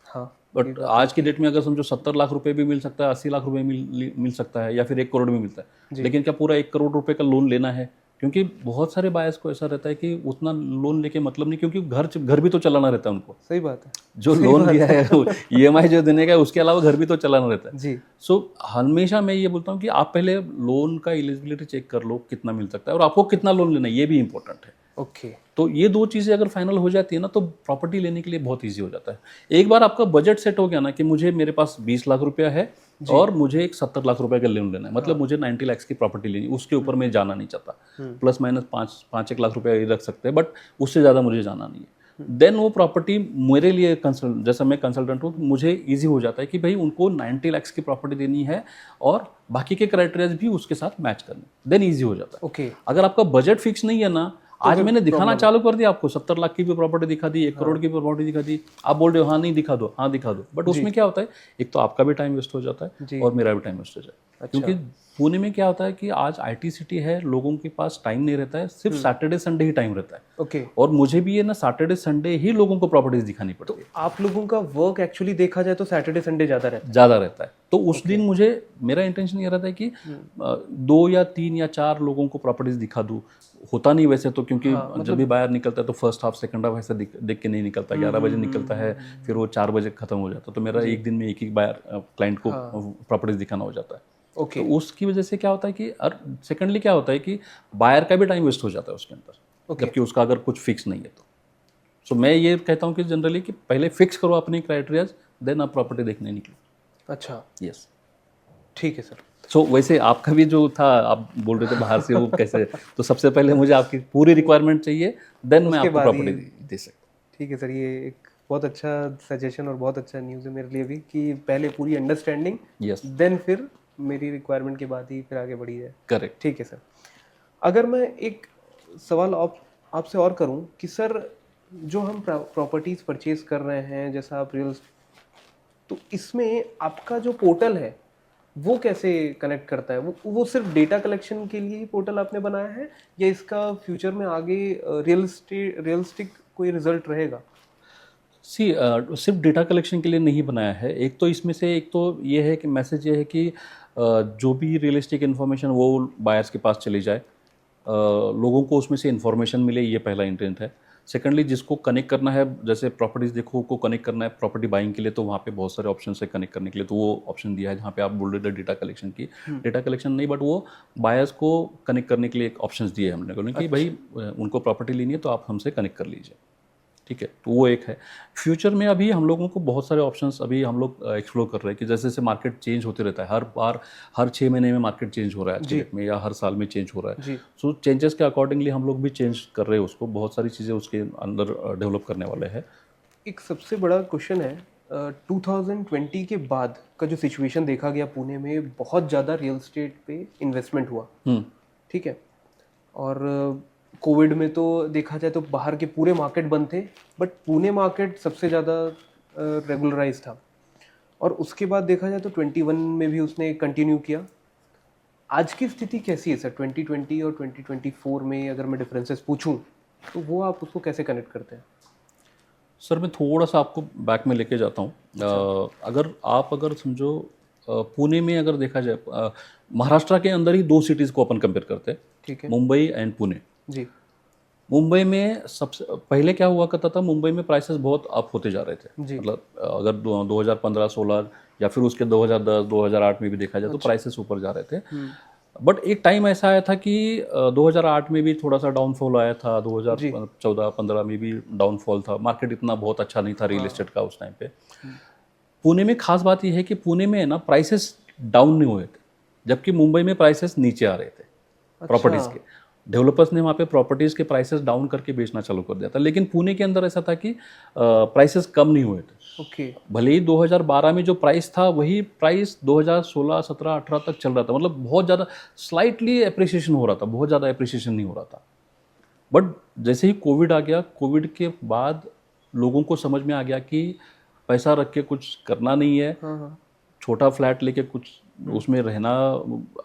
हाँ। बट आज की डेट में अगर समझो 70 लाख रुपए भी मिल सकता है, 80 लाख रुपए मिल सकता है, या फिर 1 करोड़ भी मिलता है, लेकिन क्या पूरा 1 करोड़ रुपए का लोन लेना है? क्योंकि बहुत सारे बायर्स को ऐसा रहता है कि उतना लोन लेके मतलब नहीं, क्योंकि घर भी तो चलाना रहता है उनको। सही बात है। जो लोन लिया है ईएमआई जो देने का है, उसके अलावा घर भी तो चलाना रहता है। जी। सो हमेशा मैं ये बोलता हूँ कि आप पहले लोन का एलिजिबिलिटी चेक कर लो कितना मिल सकता है और आपको कितना लोन लेना है, ये भी इंपॉर्टेंट है। ओके। तो ये दो चीज़ें अगर फाइनल हो जाती है ना, तो प्रॉपर्टी लेने के लिए बहुत इजी हो जाता है। एक बार आपका बजट सेट हो गया ना कि मुझे, मेरे पास 20 लाख रुपया है और मुझे एक 70 लाख रुपए का लोन लेना है, मतलब मुझे 90 लाख की प्रॉपर्टी लेनी, उसके ऊपर मैं जाना नहीं चाहता। प्लस माइनस 5-1 लाख रुपया रख सकते हैं, बट उससे ज़्यादा मुझे जाना नहीं है। देन वो प्रॉपर्टी मेरे लिए जैसा मैं कंसल्टेंट हूँ, मुझे ईजी हो जाता है कि भाई उनको 90 लाख की प्रॉपर्टी देनी है और बाकी के क्राइटेरिया भी उसके साथ मैच करने, देन ईजी हो जाता है। ओके। अगर आपका बजट फिक्स नहीं है ना, आज मैंने दिखाना चालू कर दिया, आपको 70 लाख की भी प्रॉपर्टी दिखा दी, 1 करोड़ की भी प्रॉपर्टी दिखा दी, आप बोल रहे हो हाँ नहीं दिखा दो, हाँ दिखा दो, बट उसमें क्या होता है, एक तो आपका भी टाइम वेस्ट हो जाता है और मेरा भी टाइम वेस्ट हो जाता है। क्योंकि पुणे में क्या होता है कि आज आईटी सिटी है, लोगों के पास टाइम नहीं रहता है, सिर्फ सैटरडे संडे ही टाइम रहता है। ओके। और मुझे भी ये ना सैटरडे संडे ही लोगों को प्रॉपर्टीज दिखानी पड़ती है। आप लोगों का वर्क एक्चुअली देखा जाए तो सैटरडे संडे ज़्यादा रहता है। तो उस दिन मुझे, मेरा इंटेंशन ये रहता है कि 2 या 3 या 4 लोगों को प्रॉपर्टीज दिखा दूँ। होता नहीं वैसे तो, क्योंकि जब भी बाहर निकलता है तो फर्स्ट हाफ सेकंड हाफ ऐसा देख के नहीं निकलता, 11 बजे निकलता है, फिर वो 4 बजे खत्म हो जाता है। तो मेरा एक दिन में एक ही बार क्लाइंट को प्रॉपर्टीज दिखाना हो जाता है। ओके। तो उसकी वजह से क्या होता है कि, और सेकेंडली क्या होता है कि बायर का भी टाइम वेस्ट हो जाता है उसके अंदर, जबकि उसका अगर कुछ फिक्स नहीं है तो। सो मैं ये कहता हूँ कि जनरली कि पहले फिक्स करो अपने क्राइटेरियाज, देन आप प्रॉपर्टी देखने निकलो। अच्छा। यस, ठीक है सर। सो वैसे आपका भी जो था, आप बोल रहे थे बाहर से वो कैसे, तो सबसे पहले मुझे आपकी पूरी रिक्वायरमेंट चाहिए, देन मैं आपको प्रॉपर्टी दे सकता। ठीक है सर, ये एक बहुत अच्छा सजेशन और बहुत अच्छा न्यूज़ है मेरे लिए भी कि पहले पूरी अंडरस्टैंडिंग, यस, देन फिर मेरी रिक्वायरमेंट के बाद ही फिर आगे बढ़ी जाए। करेक्ट। ठीक है सर। अगर मैं एक सवाल आपसे और करूं कि सर, जो हम प्रॉपर्टीज़ परचेज कर रहे हैं, जैसा आप रियल, तो इसमें आपका जो पोर्टल है वो कैसे कनेक्ट करता है? वो सिर्फ डेटा कलेक्शन के लिए ही पोर्टल आपने बनाया है, या इसका फ्यूचर में आगे रियलिस्टिक कोई रिजल्ट रहेगा? सिर्फ डेटा कलेक्शन के लिए नहीं बनाया है। एक तो इसमें से, एक तो ये है कि मैसेज ये है कि जो भी रियलिस्टिक इन्फॉर्मेशन वो बायर्स के पास चली जाए, लोगों को उसमें से इन्फॉर्मेशन मिले, ये पहला इंटेंट है। सेकेंडली, जिसको कनेक्ट करना है, जैसे प्रॉपर्टीज़ देखो को कनेक्ट करना है प्रॉपर्टी बाइंग के लिए, तो वहाँ पे बहुत सारे ऑप्शन है कनेक्ट करने के लिए, तो वो ऑप्शन दिया है जहाँ पे आप बोल रहे थे डेटा कलेक्शन की। डेटा कलेक्शन नहीं, बट वो बायर्स को कनेक्ट करने के लिए एक ऑप्शन दिए हमने, कि भाई उनको प्रॉपर्टी लेनी है तो आप हमसे कनेक्ट कर लीजिए। ठीक है, तो वो एक है। फ्यूचर में अभी हम लोगों को बहुत सारे ऑप्शंस अभी हम लोग एक्सप्लोर कर रहे हैं कि जैसे जैसे मार्केट चेंज होते रहता है, हर बार हर 6 महीने में मार्केट चेंज हो रहा है आज के डेट में, या हर साल में चेंज हो रहा है। जी। सो चेंजेस के अकॉर्डिंगली हम लोग भी चेंज कर रहे हैं उसको, बहुत सारी चीज़ें उसके अंदर डेवलप करने वाले हैं। एक सबसे बड़ा क्वेश्चन है 2020 के बाद का जो सिचुएशन देखा गया पुणे में, बहुत ज़्यादा रियल एस्टेट पे इन्वेस्टमेंट हुआ, ठीक है। और कोविड में तो देखा जाए तो बाहर के पूरे मार्केट बंद थे, बट पुणे मार्केट सबसे ज़्यादा रेगुलराइज था। और उसके बाद देखा जाए तो 21 में भी उसने कंटिन्यू किया। आज की स्थिति कैसी है सर 2020 और 2024 में, अगर मैं डिफरेंसेस पूछूं तो वो आप उसको कैसे कनेक्ट करते हैं? सर मैं थोड़ा सा आपको बैक में लेके जाता हूँ। अगर समझो पुणे में अगर देखा जाए, महाराष्ट्र के अंदर ही 2 सिटीज़ को अपन कंपेयर करते हैं, ठीक है मुंबई एंड पुणे। जी। मुंबई में सबसे पहले क्या हुआ करता था, मुंबई में प्राइसेस बहुत अप होते जा रहे थे। जी। मतलब अगर 2015-16 या फिर उसके 2010-2008 में भी देखा जाए तो प्राइसेस ऊपर जा रहे थे। बट एक टाइम ऐसा आया था कि 2008 में भी थोड़ा सा डाउनफॉल आया था, 2014-15 में भी डाउनफॉल था, मार्केट इतना बहुत अच्छा नहीं था रियल एस्टेट का उस टाइम पे। पुणे में खास बात यह है कि पुणे में ना प्राइसेस डाउन नहीं हुए थे, जबकि मुंबई में प्राइसेस नीचे आ रहे थे प्रॉपर्टीज़ के। डेवलपर्स ने वहाँ पे प्रॉपर्टीज़ के प्राइसेस डाउन करके बेचना चालू कर दिया था, लेकिन पुणे के अंदर ऐसा था कि प्राइसेस कम नहीं हुए थे। ओके। भले ही 2012 में जो प्राइस था वही प्राइस 2016, 17, 18 तक चल रहा था, मतलब बहुत ज़्यादा स्लाइटली एप्रिसिएशन हो रहा था, बहुत ज़्यादा एप्रिसिएशन नहीं हो रहा था। बट जैसे ही कोविड आ गया, कोविड के बाद लोगों को समझ में आ गया कि पैसा रख के कुछ करना नहीं है, छोटा फ्लैट लेके कुछ उसमें रहना।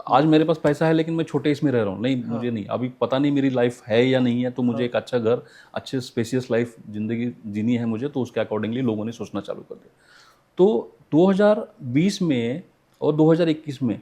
आज मेरे पास पैसा है लेकिन मैं छोटे इसमें रह रहा हूँ, नहीं मुझे नहीं, अभी पता नहीं मेरी लाइफ है या नहीं है, तो मुझे एक अच्छा घर, अच्छे स्पेसियस लाइफ जिंदगी जीनी है मुझे, तो उसके अकॉर्डिंगली लोगों ने सोचना चालू कर दिया। तो 2020 में और 2021 में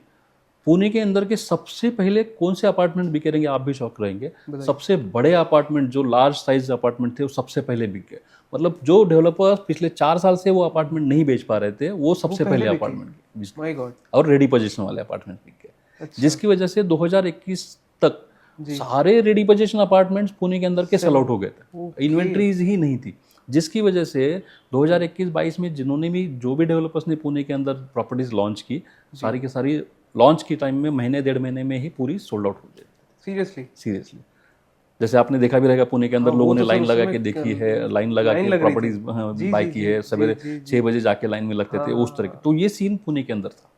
पुणे के अंदर के सबसे पहले कौन से अपार्टमेंट बिके रहेंगे, आप भी शॉक रहेंगे। सबसे बड़े अपार्टमेंट जो लार्ज साइज अपार्टमेंट थे वो सबसे पहले बिक गए। मतलब जो डेवलपर्स पिछले 4 साल से वो अपार्टमेंट नहीं बेच पा रहे थे, वो सबसे पहले अपार्टमेंट माय गॉड। और रेडी पोजीशन वाले अपार्टमेंट बिक गए, जिसकी वजह से 2021 तक सारे रेडी पोजीशन अपार्टमेंट्स पुणे के अंदर के सेल आउट हो गए थे, इन्वेंट्रीज ही नहीं थी। जिसकी वजह से 2021-22 में जिन्होंने भी, जो भी डेवलपर्स ने पुणे के अंदर प्रॉपर्टीज लॉन्च की, सारी की सारी लॉन्च की टाइम में महीने 1.5 महीने में ही पूरी सोल्ड आउट हो गई। सीरियसली जैसे आपने देखा भी रहेगा पुणे के अंदर लोगों ने लाइन लगा के देखी है, लाइन लगा के प्रॉपर्टीज बाय की है, सवेरे 6 बजे जाके लाइन में लगते थे उस तरह के। तो ये सीन पुणे के अंदर था,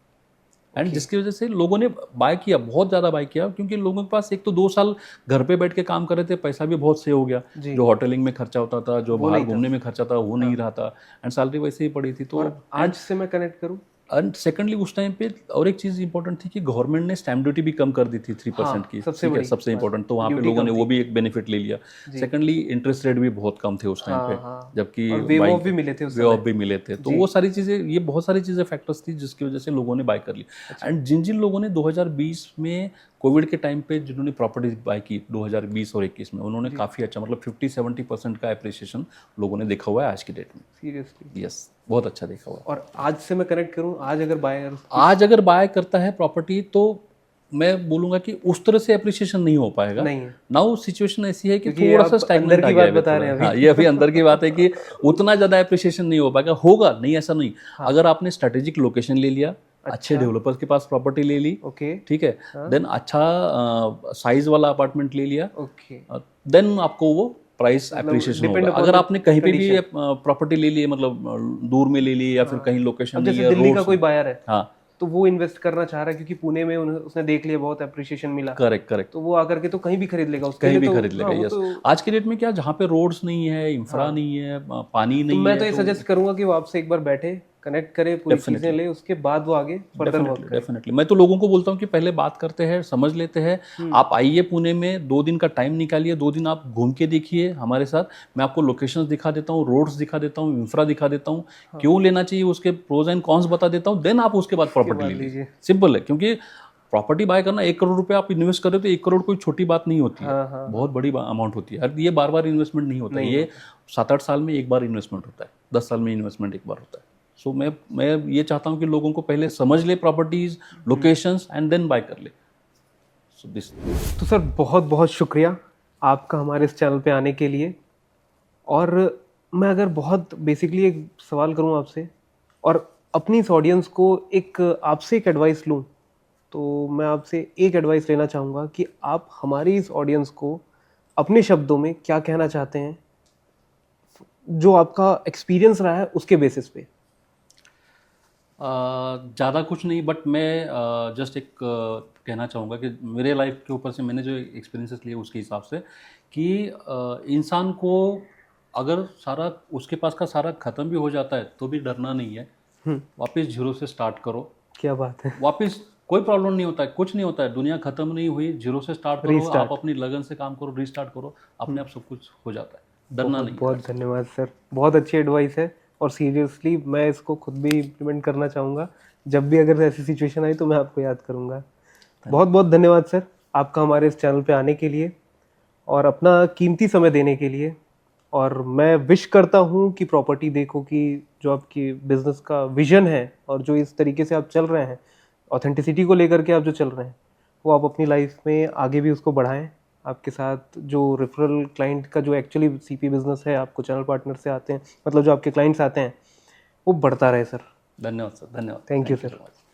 एंड जिसकी वजह से लोगों ने बाय किया, बहुत ज़्यादा बाय किया, क्योंकि लोगों के पास एक तो 2 साल घर पे बैठ के काम कर रहे थे, पैसा भी बहुत सेव हो गया। जो होटलिंग में खर्चा होता था, जो बाहर घूमने में खर्चा था, वो नहीं रहा था, एंड सैलरी वैसे ही पड़ी थी। तो आज से मैं कनेक्ट करूँ, एंड सेकेंडली उस टाइम पे और एक चीज़ इंपॉर्टेंट थी कि गवर्नमेंट ने स्टैम्प ड्यूटी भी कम कर दी थी 3% की, सबसे इंपॉर्टेंट। तो वहाँ पे लोगों ने वो भी एक बेनिफिट ले लिया। सेकेंडली इंटरेस्ट रेट भी बहुत कम थे उस टाइम पे, जबकि वे ऑफ भी मिले थे। तो वो सारी चीज़ें, ये बहुत सारी चीज़ें फैक्टर्स थी जिसकी वजह से लोगों ने बाय कर ली। एंड जिन जिन लोगों ने 2020 में कोविड के टाइम पे जिन्होंने प्रॉपर्टीज बाय की 2020 और 21 में, उन्होंने काफ़ी अच्छा, मतलब 50-70% का एप्रिसिएशन लोगों ने देखा हुआ है आज की डेट में। सीरियसली? यस, बहुत अच्छा देखा हुआ। और आज से मैं कनेक्ट करूं, आज अगर बाय करता है प्रॉपर्टी, तो मैं बोलूंगा कि उस तरह से एप्रिसिएशन नहीं हो पाएगा। नाउ सिचुएशन ऐसी है कि थोड़ा सा स्टैग्नेंट आ गया है। हाँ, ये अभी अंदर की बात है कि उतना ज़्यादा एप्रिसिएशन नहीं हो पाएगा। होगा नहीं, ऐसा नहीं। अगर आपने स्ट्रेटेजिक लोकेशन ले लिया, अच्छे डेवलपर्स के पास प्रॉपर्टी ले ली, ठीक है, देन अच्छा साइज वाला अपार्टमेंट ले लिया, देन आपको वो प्राइस एप्रिसिएशन होगा। अगर आपने कहीं पे भी प्रॉपर्टी ले ली, मतलब दूर में ले ली या फिर कहीं लोकेशन, जैसे दिल्ली का कोई बायर है, हाँ, तो वो इन्वेस्ट करना चाह रहा है क्योंकि पुणे में उसने देख लिया, बहुत एप्रिसिएशन मिला। करेक्ट। तो वो आकर के तो कहीं भी खरीद लेगा, कहीं भी खरीद लेगा। यस, आज के डेट में क्या, जहाँ पे रोड्स नहीं है, इंफ्रा नहीं है, पानी नहीं है, मैं तो ये सजेस्ट करूंगा कि वो आपसे एक बार बैठे, कनेक्ट करे, पूरी चीजें ले, उसके बाद वो आगे फर्दर वर्क करे। डेफिनेटली मैं तो लोगों को बोलता हूँ कि पहले बात करते हैं, समझ लेते हैं। आप आइए पुणे में, 2 दिन का टाइम निकालिए, 2 दिन आप घूम के देखिए हमारे साथ। मैं आपको लोकेशंस दिखा देता हूँ, रोड्स दिखा देता हूँ, इंफ्रा दिखा देता हूँ, क्यों लेना चाहिए, उसके प्रोज एंड कॉन्स बता देता हूँ। देन आप उसके बाद प्रॉपर्टी ले लीजिए। सिंपल है, क्योंकि प्रॉपर्टी बाय करना, 1 करोड़ रुपए आप इन्वेस्ट कर रहे हो तो 1 करोड़ कोई छोटी बात नहीं होती है, बहुत बड़ी अमाउंट होती है। ये बार-बार इन्वेस्टमेंट नहीं होता है, ये 7-8 साल में एक बार इन्वेस्टमेंट होता है, 10 साल में इन्वेस्टमेंट एक बार होता है। सो मैं ये चाहता हूँ कि लोगों को पहले समझ ले properties, locations, and then buy कर ले। So this. तो सर बहुत बहुत शुक्रिया आपका हमारे इस चैनल पे आने के लिए। और मैं अगर बहुत बेसिकली एक सवाल करूं आपसे और अपनी इस ऑडियंस को एक आपसे एक एडवाइस लूं, तो मैं आपसे एक एडवाइस लेना चाहूँगा कि आप हमारी इस ऑडियंस को अपने शब्दों में क्या कहना चाहते हैं, जो आपका एक्सपीरियंस रहा है उसके बेसिस पे। ज़्यादा कुछ नहीं, बट मैं जस्ट एक कहना चाहूँगा कि मेरे लाइफ के ऊपर से मैंने जो एक्सपीरियंसेस लिए उसके हिसाब से कि इंसान को अगर सारा उसके पास का सारा ख़त्म भी हो जाता है तो भी डरना नहीं है। वापस जीरो से स्टार्ट करो। क्या बात है। वापस कोई प्रॉब्लम नहीं होता है, कुछ नहीं होता है, दुनिया ख़त्म नहीं हुई, जीरो से स्टार्ट करो, आप रीस्टार्ट। अपनी लगन से काम करो, रीस्टार्ट करो, अपने आप सब कुछ हो जाता है, डरना बहुत नहीं है बहुत लाइफ से। धन्यवाद सर, बहुत अच्छी एडवाइस है और सीरियसली मैं इसको खुद भी इम्प्लीमेंट करना चाहूँगा। जब भी अगर ऐसी सिचुएशन आई तो मैं आपको याद करूँगा। बहुत बहुत धन्यवाद सर आपका हमारे इस चैनल पे आने के लिए और अपना कीमती समय देने के लिए। और मैं विश करता हूँ कि प्रॉपर्टी देखो कि जो आपकी बिजनेस का विजन है और जो इस तरीके से आप चल रहे हैं, ऑथेंटिसिटी को लेकर के आप जो चल रहे हैं, वो आप अपनी लाइफ में आगे भी उसको बढ़ाएं। आपके साथ जो रेफरल क्लाइंट का जो एक्चुअली सीपी बिजनेस है, आपको चैनल पार्टनर से आते हैं, मतलब जो आपके क्लाइंट्स आते हैं, वो बढ़ता रहे सर। धन्यवाद सर, धन्यवाद, thank you thank you sir. So much.